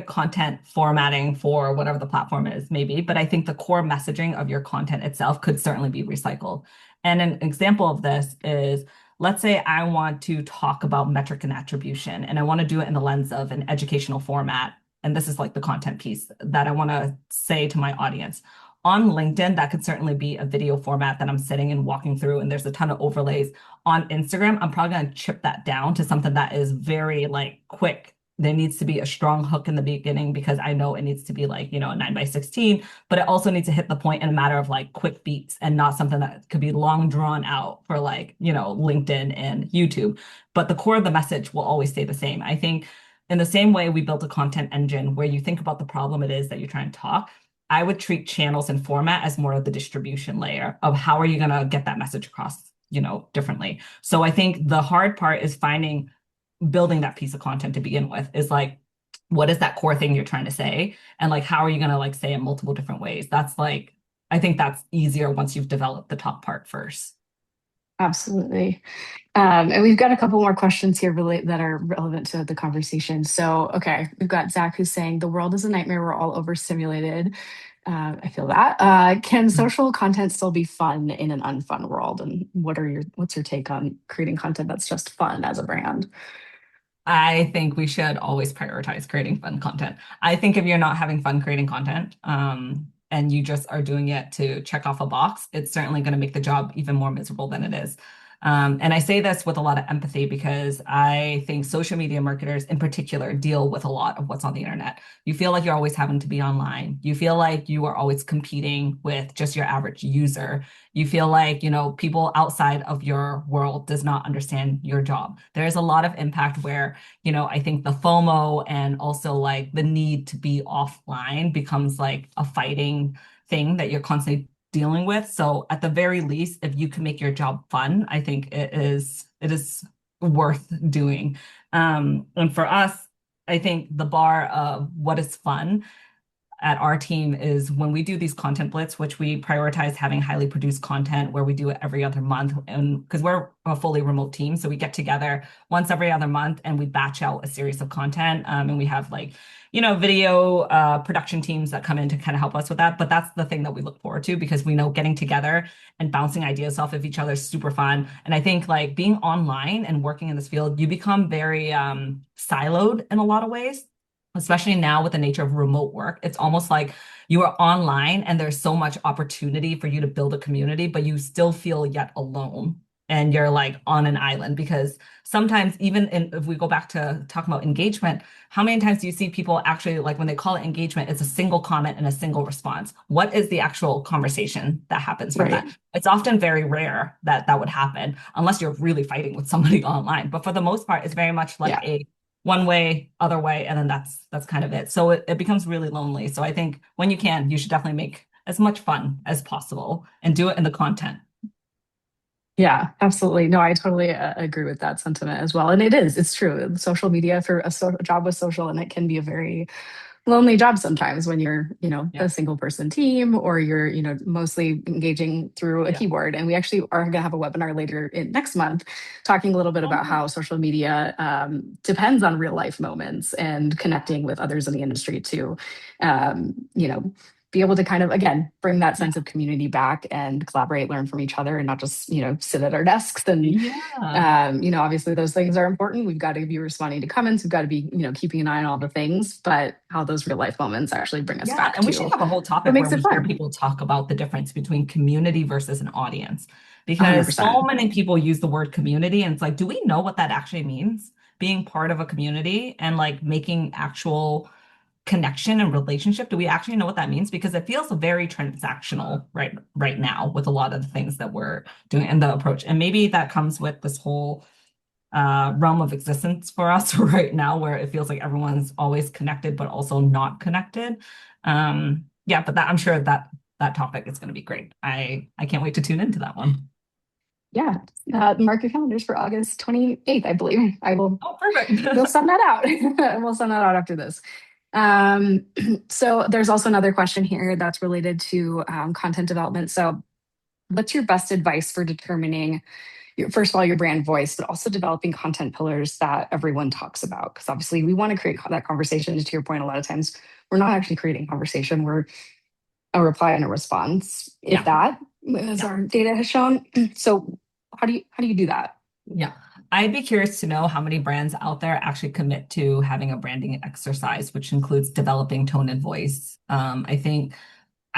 content formatting for whatever the platform is, maybe. But I think the core messaging of your content itself could certainly be recycled. And an example of this is, let's say I want to talk about metric and attribution, and I want to do it in the lens of an educational format. And this is like the content piece that I want to say to my audience. On LinkedIn, that could certainly be a video format that I'm sitting and walking through, and there's a ton of overlays. On Instagram, I'm probably going to chip that down to something that is very like quick there needs to be a strong hook in the beginning because I know it needs to be like, a 9 by 16, but it also needs to hit the point in a matter of like quick beats and not something that could be long drawn out for like, LinkedIn and YouTube. But the core of the message will always stay the same. I think in the same way we built a content engine where you think about the problem it is that you're trying to talk, I would treat channels and format as more of the distribution layer of how are you going to get that message across, differently. So I think the hard part is building that piece of content to begin with is like, what is that core thing you're trying to say? And like, how are you going to like say it multiple different ways? That's like, I think that's easier once you've developed the top part first. Absolutely. And we've got a couple more questions here that are relevant to the conversation. So, okay, we've got Zach who's saying the world is a nightmare. We're all overstimulated. I feel that. Can social content still be fun in an unfun world? And what's your take on creating content that's just fun as a brand? I think we should always prioritize creating fun content. I think if you're not having fun creating content, and you just are doing it to check off a box, it's certainly going to make the job even more miserable than it is. And I say this with a lot of empathy because I think social media marketers in particular deal with a lot of what's on the internet. You feel like you're always having to be online. You feel like you are always competing with just your average user. You feel like, people outside of your world does not understand your job. There's a lot of impact where, I think the FOMO and also like the need to be offline becomes like a fighting thing that you're constantly dealing with. So at the very least, if you can make your job fun, I think it is worth doing. And for us, I think the bar of what is fun at our team is when we do these content blitz, which we prioritize having highly produced content where we do it every other month. And because we're a fully remote team, so we get together once every other month and we batch out a series of content. And we have like, video production teams that come in to kind of help us with that. But that's the thing that we look forward to because we know getting together and bouncing ideas off of each other is super fun. And I think like being online and working in this field, you become very siloed in a lot of ways, especially now with the nature of remote work. It's almost like you are online and there's so much opportunity for you to build a community, but you still feel yet alone and you're like on an island because sometimes if we go back to talking about engagement, how many times do you see people actually like when they call it engagement, it's a single comment and a single response. What is the actual conversation that happens from Right. that? It's often very rare that that would happen unless you're really fighting with somebody online. But for the most part, it's very much like Yeah. a one way, other way, and then that's kind of it. So it becomes really lonely. So I think when you can, you should definitely make as much fun as possible and do it in the content. Yeah, absolutely. No, I totally agree with that sentiment as well. And it's true. Social media for a job with social, and it can be a very lonely job sometimes when you're, Yeah. a single person team or you're, mostly engaging through a Yeah. keyboard. And we actually are going to have a webinar later in next month talking a little bit about Oh, how social media depends on real life moments and connecting with others in the industry to, be able to kind of, again, bring that yeah. sense of community back and collaborate, learn from each other and not just, sit at our desks and Yeah. obviously those things are important. We've got to be responding to comments. We've got to be, keeping an eye on all the things, but how those real life moments actually bring us Yeah. back And we should to have a whole what topic where makes we it hear fun. people talk about the difference between community versus an audience. Because so 100%. many people use the word community, and it's like, do we know what that actually means? Being part of a community and like making actual connection and relationship, do we actually know what that means? Because it feels very transactional right now with a lot of the things that we're doing and the approach. And maybe that comes with this whole realm of existence for us right now, where it feels like everyone's always connected but also not connected. Yeah, but I'm sure that topic is going to be great. I can't wait to tune into that one. Yeah. Mark your calendars for August 28th, I believe. Oh, perfect. We'll send that out. We'll send that out after this. Um, so there's also another question here that's related to content development. So what's your best advice for determining first of all, your brand voice, but also developing content pillars that everyone talks about. Because obviously, we want to create that conversation. To your point, a lot of times we're not actually creating conversation. We're a reply and a response, if Yeah, that, as yeah. our data has shown. So, how do you do that? Yeah. I'd be curious to know how many brands out there actually commit to having a branding exercise, which includes developing tone and voice. I think,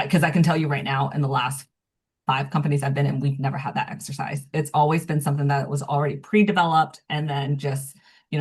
because I can tell you right now, in the last 5 companies I've been in, we've never had that exercise. It's always been something that was already pre-developed and then just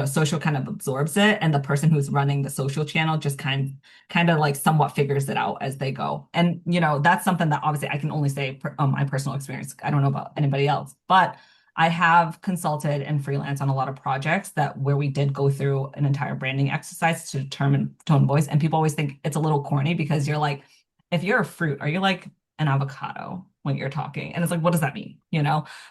social kind of absorbs it, and the person who's running the social channel just kind of like somewhat figures it out as they go. And that's something that obviously I can only say my personal experience. I don't know about anybody else, but I have consulted and freelance on a lot of projects that where we did go through an entire branding exercise to determine tone of voice. And people always think it's a little corny because you're like, if you're a fruit, are you like an avocado when you're talking? And it's like, what does that mean?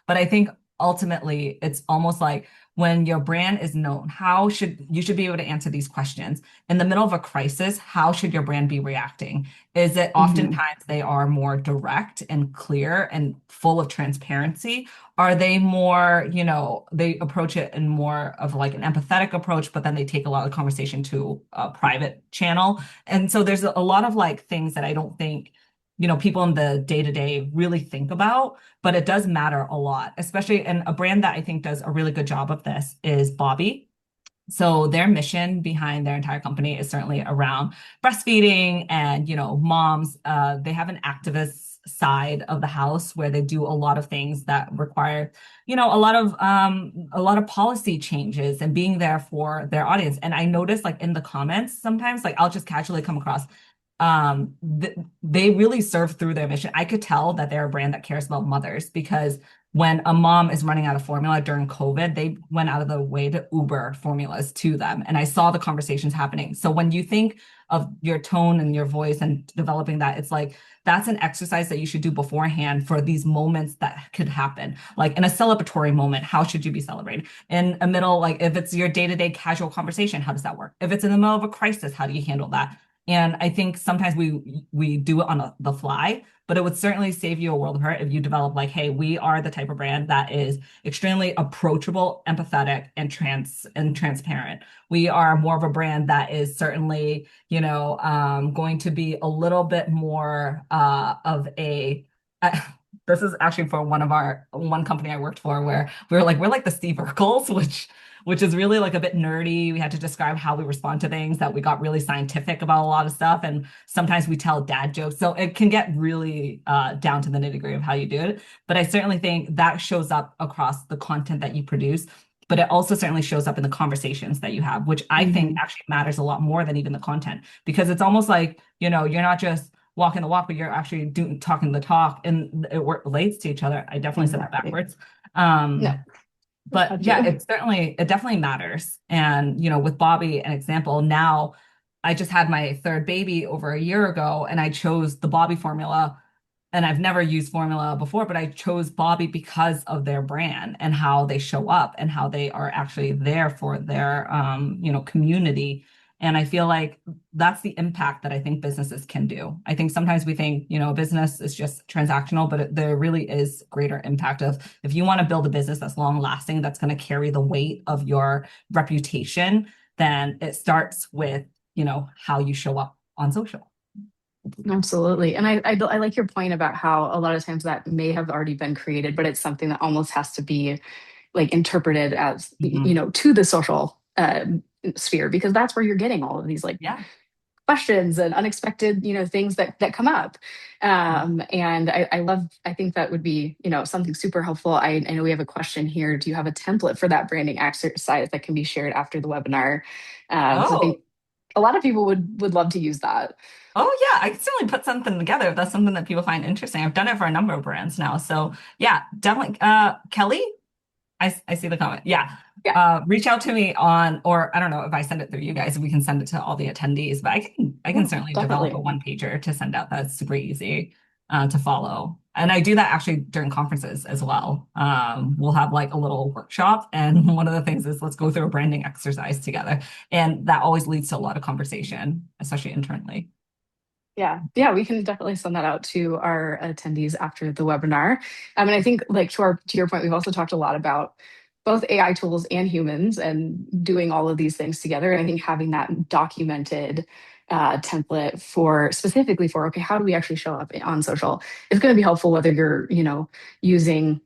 But I think ultimately it's almost like when your brand is known, how should you should be able to answer these questions in the middle of a crisis? How should your brand be reacting? Is it Mhm. oftentimes they are more direct and clear and full of transparency? Are they more, they approach it in more of like an empathetic approach, but then they take a lot of conversation to a private channel? And so there's a lot of like things that I don't think, people in the day to day really think about, but it does matter a lot, especially. And a brand that I think does a really good job of this is Bobby. So their mission behind their entire company is certainly around breastfeeding and, moms. They have an activist side of the house where they do a lot of things that require, a lot of policy changes and being there for their audience. And I notice like in the comments sometimes, like I'll just casually come across they really serve through their mission. I could tell that they're a brand that cares about mothers because when a mom is running out of formula during COVID, they went out of the way to Uber formulas to them. And I saw the conversations happening. So when you think of your tone and your voice and developing that, it's like that's an exercise that you should do beforehand for these moments that could happen. Like in a celebratory moment, how should you be celebrating? In a middle, like if it's your day-to-day casual conversation, how does that work? If it's in the middle of a crisis, how do you handle that? And I think sometimes we do it on the fly, but it would certainly save you a world of hurt if you develop like, hey, we are the type of brand that is extremely approachable, empathetic, and transparent. We are more of a brand that is certainly, going to be a little bit more of a. This is actually for one company I worked for where we're like the Steve Urkels, which is really like a bit nerdy. We had to describe how we respond to things, that we got really scientific about a lot of stuff. And sometimes we tell dad jokes. So it can get really down to the nitty gritty of how you do it. But I certainly think that shows up across the content that you produce. But it also certainly shows up in the conversations that you have, which I think Mhm. actually matters a lot more than even the content, because it's almost like, you're not just walking the walk, but you're actually talking the talk, and it relates to each other. I definitely said that Exactly. backwards. No, But got yeah, you. it definitely matters. And with Bobby, an example, now I just had my third baby over a year ago, and I chose the Bobby formula. And I've never used formula before, but I chose Bobby because of their brand and how they show up and how they are actually there for their community. And I feel like that's the impact that I think businesses can do. I think sometimes we think, a business is just transactional, but there really is greater impact of if you want to build a business that's long lasting, that's going to carry the weight of your reputation, then it starts with, how you show up on social. Absolutely. And I like your point about how a lot of times that may have already been created, but it's something that almost has to be like interpreted as, Mhm. to the social sphere, because that's where you're getting all of these like Yeah. questions and unexpected, things that come up. Yeah. And I think that would be, something super helpful. I know we have a question here. Do you have a template for that branding exercise that can be shared after the webinar? Because I think Oh, a lot of people would love to use that. Oh yeah, I can certainly put something together if that's something that people find interesting. I've done it for a number of brands now. So yeah, definitely. Kelly, I see the comment. Yeah. Yeah. Reach out to me on, or I don't know if I send it through you guys, we can send it to all the attendees, but I can Yeah, certainly develop a definitely. one pager to send out that's super easy to follow. And I do that actually during conferences as well. We'll have like a little workshop, and one of the things is let's go through a branding exercise together. And that always leads to a lot of conversation, especially internally. Yeah, yeah, we can definitely send that out to our attendees after the webinar. And I think, like to your point, we've also talked a lot about both AI tools and humans and doing all of these things together. And I think having that documented template for specifically for okay, how do we actually show up on social is going to be helpful whether you're using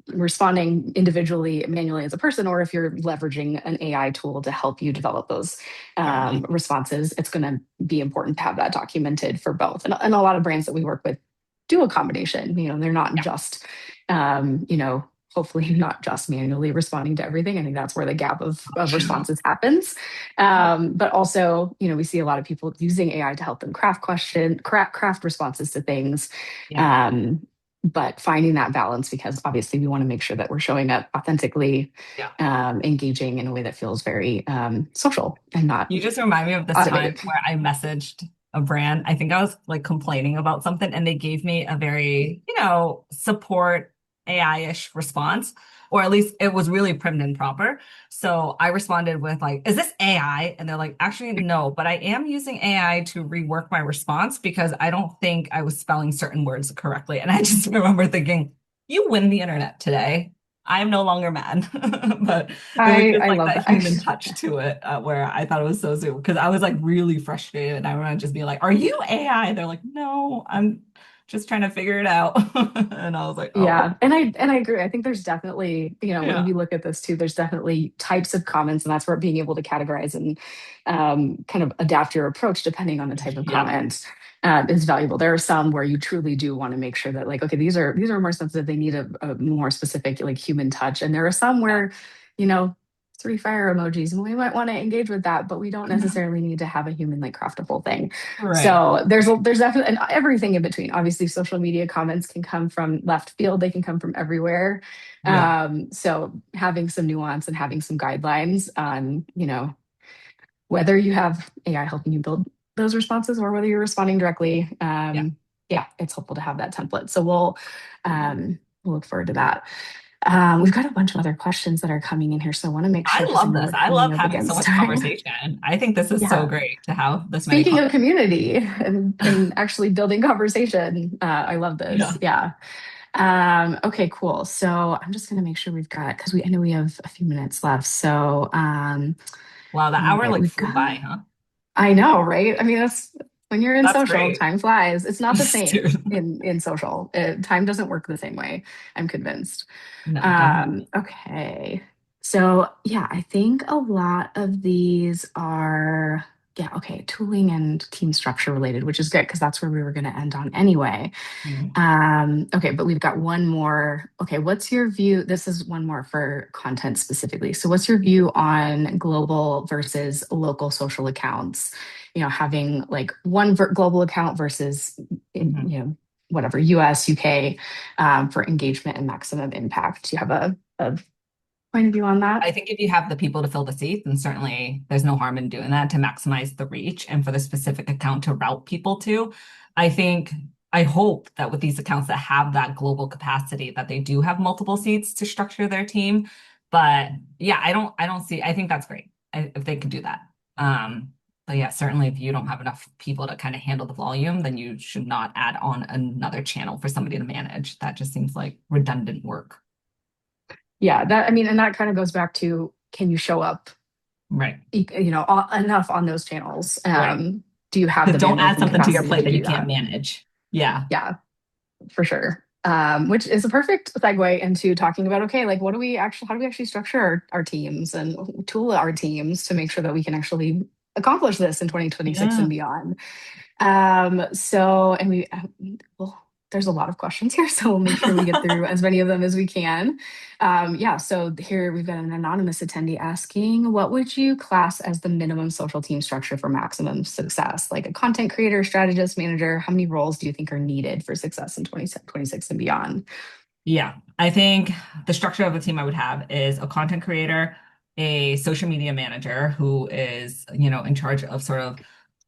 responding individually manually as a person, or if you're leveraging an AI tool to help you develop those Definitely. responses. It's going to be important to have that documented for both. And a lot of brands that we work with do a combination. They're not just, um, you know, hopefully not just manually responding to everything. I think that's where the gap of True. responses happens. But also, we see a lot of people using AI to help them craft responses to things. Yeah. Um, but finding that balance, because obviously we want to make sure that we're showing up authentically, Yeah. engaging in a way that feels very social and not You just remind me of this time automated. where I messaged a brand. I think I was like complaining about something and they gave me a very, support AI-ish response, or at least it was really prim and proper. So I responded with like, is this AI? And they're like, actually, no, but I am using AI to rework my response because I don't think I was spelling certain words correctly. And I just remember thinking, you win the internet today. I am no longer mad. But there was just I like love that that. human touch to it where I thought it was so sweet because I was like really frustrated. And I remember just being like, are you AI? They're like, no, I'm just trying to figure it out. And I was like, oh, Yeah, and I agree. I think there's definitely, when yeah, we look at this too, there's definitely types of comments, and that's where being able to categorize and kind of adapt your approach depending on the type of yeah, comment is valuable. There are some where you truly do want to make sure that, like, okay, these are more sensitive. They need a more specific, like, human touch, and there are some yeah. where, three fire emojis, and we might want to engage with that, but we don't necessarily need to have a human like craft a full thing. Right. So there's definitely and everything in between. Obviously, social media comments can come from left field; they can come from everywhere. Yeah. So having some nuance and having some guidelines on, whether you have AI helping you build those responses or whether you're responding directly. Yeah. Yeah, it's helpful to have that template. So we'll look forward to that. We've got a bunch of other questions that are coming in here, so I want to make I sure because I love know this. we're I coming love up having so against much time. conversation. I think this is so Yeah. great to have this many Speaking con of community and actually building conversation, I love this. Yeah. Yeah. Okay, cool. So I'm just gonna make sure we've got because I know we have a few minutes left. So Wow, the all hour right, like we've flew got. by, huh? I know, right? I mean, that's when you're in That's social, great. time flies. It's not the same Dude. in social. Time doesn't work the same way. I'm convinced. No, definitely. Okay. So yeah, I think a lot of these are, yeah, okay, tooling and team structure related, which is good because that's where we were going to end on anyway. Mm. Okay, but we've got one more. Okay, what's your view? This is one more for content specifically. So what's your view on global versus local social accounts? Having like one global account versus in, Mhm. whatever, US, UK, for engagement and maximum impact. Do you have a point of view on that? I think if you have the people to fill the seats, then certainly there's no harm in doing that to maximize the reach and for the specific account to route people to. I think, I hope that with these accounts that have that global capacity, that they do have multiple seats to structure their team. But yeah, I don't see, I think that's great if they could do that. But yeah, certainly if you don't have enough people to kind of handle the volume, then you should not add on another channel for somebody to manage. That just seems like redundant work. Yeah, that I mean, and that kind of goes back to, can you show up, Right. enough on those channels? Right. Do you have the Because don't bandwidth add and something to your capacity plate to that you do can't that? manage. Yeah. Yeah, for sure. Which is a perfect segue into talking about, okay, like how do we actually structure our teams and tool our teams to make sure that we can actually accomplish this in 2026 Yeah. and beyond? And well, there's a lot of questions here, so we'll make sure we get through as many of them as we can. Yeah, so here we've got an anonymous attendee asking, what would you class as the minimum social team structure for maximum success? Like a content creator, strategist, manager, how many roles do you think are needed for success in 2026 and beyond? Yeah. I think the structure of the team I would have is a content creator, a social media manager who is, in charge of sort of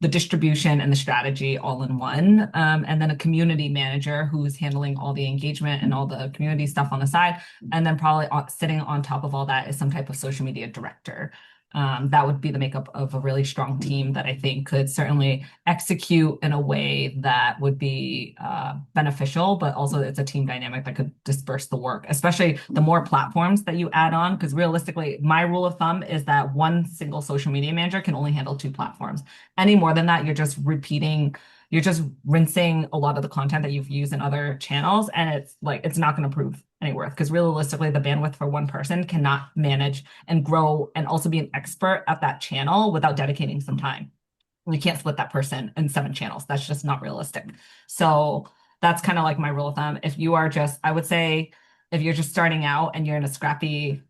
the distribution and the strategy all in one. And then a community manager who's handling all the engagement and all the community stuff on the side. And then probably sitting on top of all that is some type of social media director. That would be the makeup of a really strong team that I think could certainly execute in a way that would be beneficial, but also it's a team dynamic that could disperse the work, especially the more platforms that you add on. Because realistically, my rule of thumb is that one single social media manager can only handle two platforms. Any more than that, you're just rinsing a lot of the content that you've used in other channels, and it's not going to prove any worth because realistically, the bandwidth for one person cannot manage and grow and also be an expert at that channel without dedicating some time. You can't split that person in seven channels. That's just not realistic. So that's kind of like my rule of thumb. If you are just, I would say if you're just starting out and you're in a scrappy,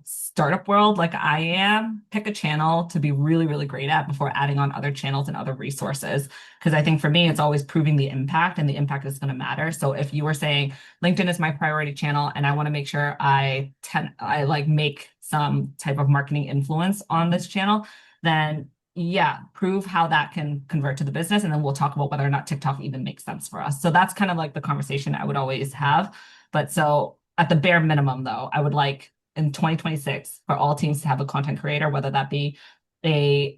startup world like I am, pick a channel to be really, really great at before adding on other channels and other resources. Because I think for me, it's always proving the impact, and the impact is going to matter. So if you were saying LinkedIn is my priority channel and I want to make sure I like make some type of marketing influence on this channel, then yeah, prove how that can convert to the business. And then we'll talk about whether or not TikTok even makes sense for us. So that's kind of like the conversation I would always have. But so at the bare minimum, though, I would like in 2026 for all teams to have a content creator, whether that be somebody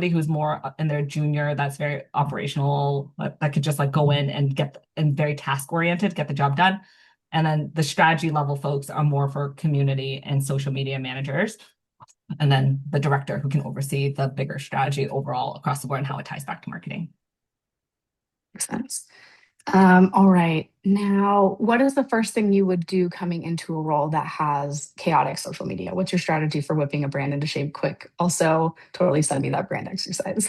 who's more in their junior, that's very operational, that could just like go in and and very task oriented, get the job done. And then the strategy level folks are more for community and social media managers. And then the director who can oversee the bigger strategy overall across the board and how it ties back to marketing. Makes sense. All right. Now, what is the first thing you would do coming into a role that has chaotic social media? What's your strategy for whipping a brand into shape quick? Also, totally send me that brand exercise.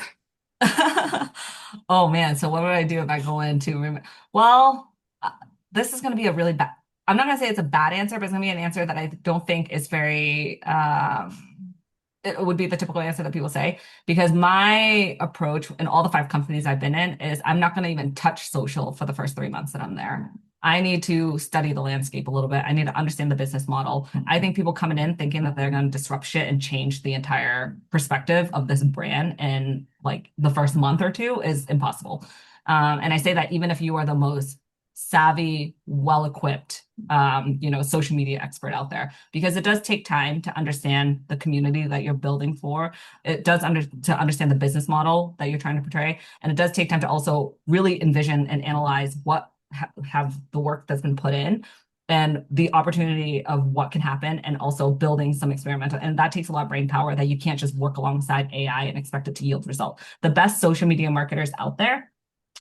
Oh man, so what would I do if I go into well, this is going to be a really bad, I'm not going to say it's a bad answer, but it's going to be an answer that I don't think is very it would be the typical answer that people say, because my approach in all the 5 companies I've been in is I'm not going to even touch social for the first 3 months that I'm there. I need to study the landscape a little bit. I need to understand the business model. I think people coming in thinking that they're going to disrupt shit and change the entire perspective of this brand in like the first month or two is impossible. And I say that even if you are the most savvy, well-equipped, social media expert out there, because it does take time to understand the community that you're building for. It does to understand the business model that you're trying to portray, and it does take time to also really envision and analyze what have the work that's been put in and the opportunity of what can happen, and also building some experimental. And that takes a lot of brain power that you can't just work alongside AI and expect it to yield result. The best social media marketers out there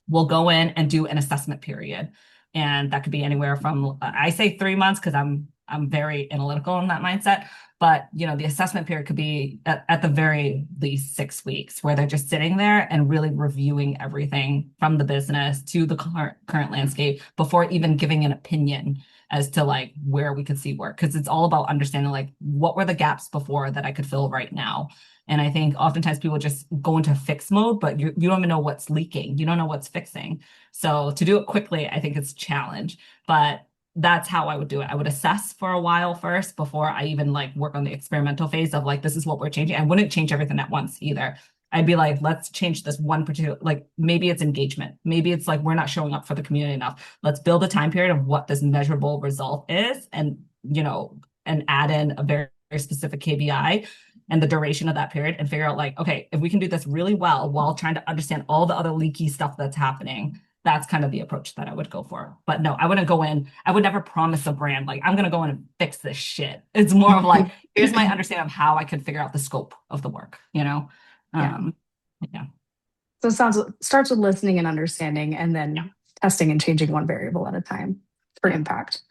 will go in and do an assessment period. And that could be anywhere from, I say 3 months because I'm very analytical in that mindset. But the assessment period could be at the very least 6 weeks, where they're just sitting there and really reviewing everything from the business to the current landscape before even giving an opinion as to like where we could see work. Because it's all about understanding like what were the gaps before that I could fill right now. And I think oftentimes people just go into fix mode, but you don't even know what's leaking. You don't know what's fixing. So to do it quickly, I think it's a challenge. But that's how I would do it. I would assess for a while first before I even like work on the experimental phase of like, this is what we're changing. I wouldn't change everything at once either. I'd be like, let's change this one particular, like maybe it's engagement. Maybe it's like we're not showing up for the community enough. Let's build a time period of what this measurable result is, and add in a very, very specific KPI and the duration of that period, and figure out like, okay, if we can do this really well while trying to understand all the other leaky stuff that's happening, that's kind of the approach that I would go for. But no, I wouldn't go in. I would never promise a brand like I'm going to go in and fix this shit. It's more of like, here's my understanding of how I could figure out the scope of the work, Yeah. Um, yeah. So it starts with listening and understanding, and then testing and changing one variable at a time for Yeah. impact.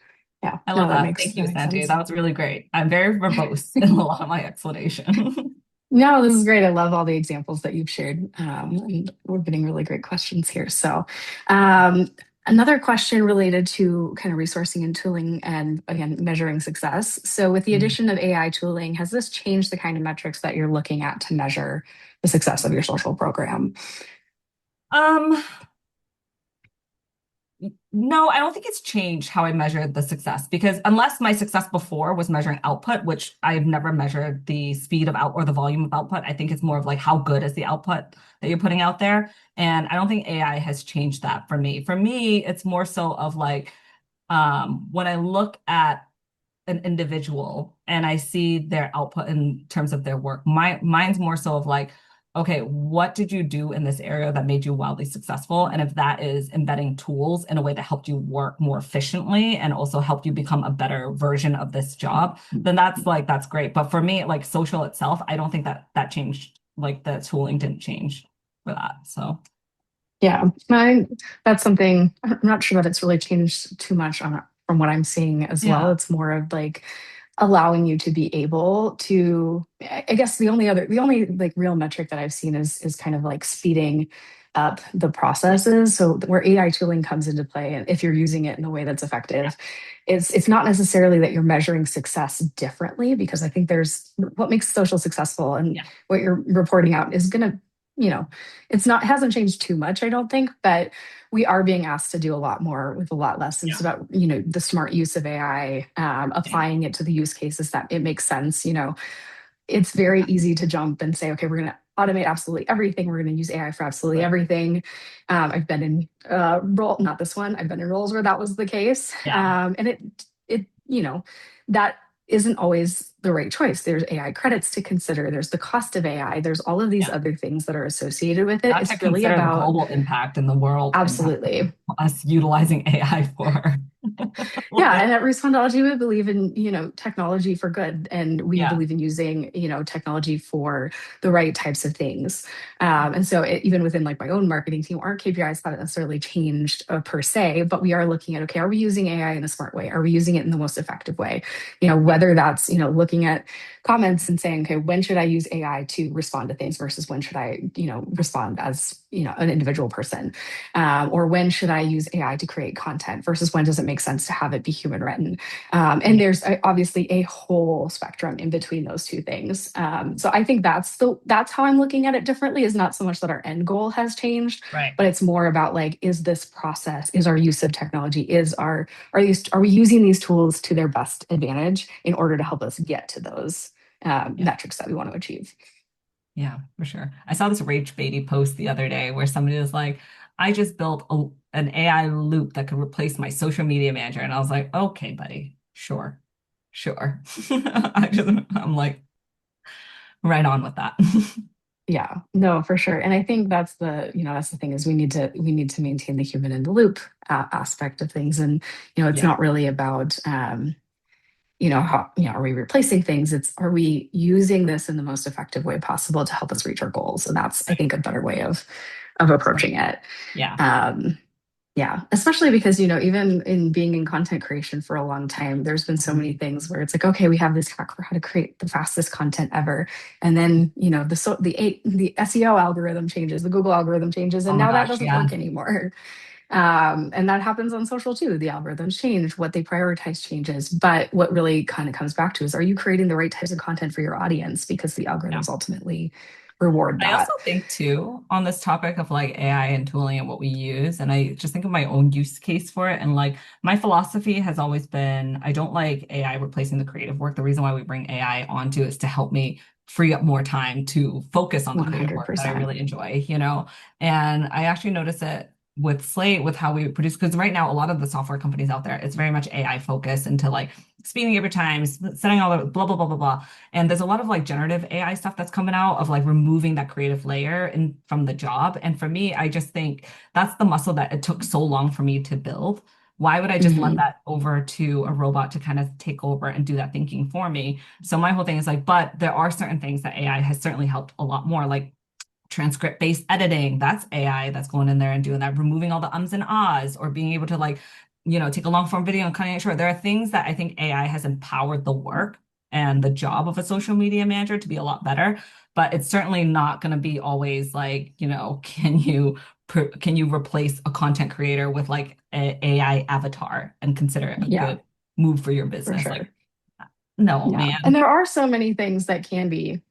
Yeah, I no, love that. Thank that you, makes Santi. sense. That was really great. I'm very verbose in a lot of my explanation. No, this is great. I love all the examples that you've shared. And we're getting really great questions here. So, another question related to kind of resourcing and tooling and again, measuring success. So, with the addition of AI tooling, has this changed the kind of metrics that you're looking at to measure the success of your social program? Um, No, I don't think it's changed how I measure the success, because unless my success before was measuring output, which I've never measured the speed of out or the volume of output. I think it's more of like how good is the output that you're putting out there. And I don't think AI has changed that for me. For me, it's more so of like when I look at an individual and I see their output in terms of their work. Mine's more so of like, okay, what did you do in this area that made you wildly successful? And if that is embedding tools in a way that helped you work more efficiently and also helped you become a better version of this job, then that's great. But for me, like social itself, I don't think that changed. Like the tooling didn't change for that. So Yeah, that's something I'm not sure that it's really changed too much from what I'm seeing as well. yeah. It's more of like allowing you to be able to, I guess the only like real metric that I've seen is kind of like speeding up the processes. So where AI tooling comes into play, and if you're using it in a way that's effective, it's not necessarily that you're measuring success differently, because I think there's what makes social successful and Yeah. what you're reporting out is going to, you know, it hasn't changed too much, I don't think, but we are being asked to do a lot more with a lot less. And it's Yeah. about, the smart use of AI, Yeah. applying it to the use cases that it makes sense. It's very easy to jump and say, okay, we're going to automate absolutely everything. We're going to use AI for absolutely Right. everything. I've been in role, not this one. I've been in roles where that was the case, Yeah. and that isn't always the right choice. There's AI credits to consider. There's the cost of AI. There's all of these Yeah. other things that are associated with it. Not to It's really consider the about global impact in the world impact of absolutely. us utilizing AI for. Yeah, and Like, at Respondology, we believe in, technology for good, and we yeah. believe in using, technology for the right types of things. And so even within like my own marketing team, our KPIs haven't necessarily changed per se, but we are looking at, okay, are we using AI in a smart way? Are we using it in the most effective way? Whether that's, looking at comments and saying, okay, when should I use AI to respond to things versus when should I, respond as, an individual person? Or when should I use AI to create content versus when does it make sense to have it be human written? And Yeah. there's obviously a whole spectrum in between those two things. So I think that's how I'm looking at it differently. Is not so much that our end goal has changed, Right. but it's more about like, is this process, is our use of technology, are we using these tools to their best advantage in order to help us get to those Yeah. metrics that we want to achieve? Yeah, for sure. I saw this Rach Beatty post the other day where somebody was like, I just built an AI loop that could replace my social media manager. And I was like, okay, buddy, sure, sure. I'm like, right on with that. Yeah, no, for sure. And I think that's the thing is we need to maintain the human in the loop aspect of things. And, it's Yeah, not really about, how, are we replacing things? It's, are we using this in the most effective way possible to help us reach our goals? And that's, I right. think, a better way of approaching it. Yeah, Um, yeah, especially because, even in being in content creation for a long time, there's been so mhm, many things where it's like, okay, we have this hack for how to create the fastest content ever. And then, the SEO algorithm changes, the Google algorithm changes, oh and my now that gosh, doesn't yeah. work anymore. And that happens on social too. The algorithms change, what they prioritize changes. But what really kind of comes back to is, are you creating the right types of content for your audience? Because the Yeah. algorithms ultimately reward I also that. think too on this topic of like AI and tooling and what we use, and I just think of my own use case for it. And like my philosophy has always been I don't like AI replacing the creative work. The reason why we bring AI onto is to help me free up more time to focus on the creative work that I 100%. really enjoy. And I actually notice it with Slate, with how we produce, because right now a lot of the software companies out there, it's very much AI focused into like speeding up your time, setting all the blah blah blah blah blah. And there's a lot of like generative AI stuff that's coming out of like removing that creative layer in from the job. And for me, I just think that's the muscle that it took so long for me to build. Why would I just lend Mhm. that over to a robot to kind of take over and do that thinking for me? So my whole thing is like, but there are certain things that AI has certainly helped a lot more, like transcript based editing. That's AI that's going in there and doing that, removing all the ums and ahs, or being able to like, take a long form video and cutting it short. There are things that I think AI has empowered the work and the job of a social media manager to be a lot better. But it's certainly not going to be always like, can you replace a content creator with like a AI avatar and consider it a Yeah, good move for your for business? Like, sure. no, Yeah. And man. there are so many things that can be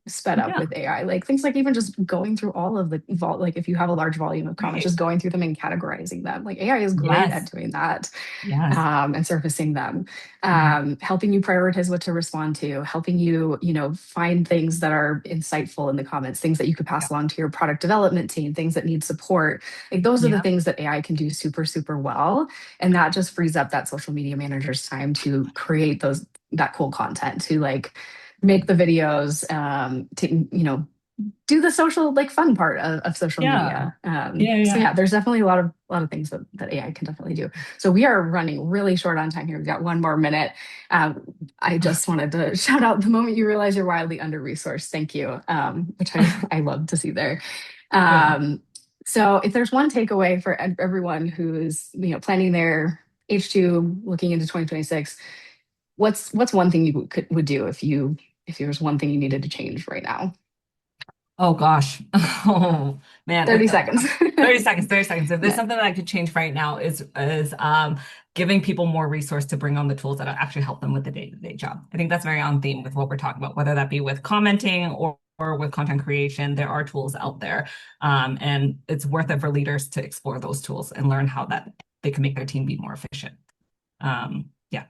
sped up Yeah. with AI, like things like even just going through all of the vault, like if you have a large volume of comments, Right. just going through them and categorizing them. Like AI is great at Yes. doing that, Yes. and surfacing them, Mhm. helping you prioritize what to respond to, helping you, find things that are insightful in the comments, things that you could Yeah. pass along to your product development team, things that need support. Like those are the Yeah. things that AI can do super, super well. And that just frees up that social media manager's time to create that cool content, to like make the videos, to do the social like fun part of social Yeah. media. Yeah. So Yeah. yeah, there's definitely a lot of things that AI can definitely do. So we are running really short on time here. We've got one more minute. um, I just wanted to shout out the moment you realize you're wildly under resourced, thank you, which I love to see there. Good. um, so if there's one takeaway for everyone who's planning their H2 looking into 2026, what's one thing you would do if there was one thing you needed to change right now? Oh gosh. Oh man. 30 seconds. 30 seconds, 30 seconds. If there's Yeah. something that I could change right now is giving people more resource to bring on the tools that actually help them with the day-to-day job. I think that's very on theme with what we're talking about, whether that be with commenting or with content creation. There are tools out there. And it's worth it for leaders to explore those tools and learn how that they can make their team be more efficient. Yeah.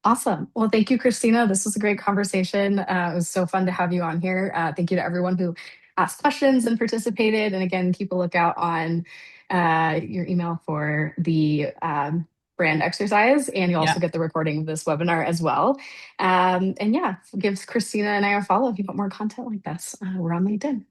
Awesome. Well, thank you, Christina. This was a great conversation. It was so fun to have you on here. Thank you to everyone who asked questions and participated. And again, keep a lookout on your email for the brand exercise. And you'll also Yeah. get the recording of this webinar as well. And yeah, give Christina and I a follow if you want more content like this. We're on LinkedIn.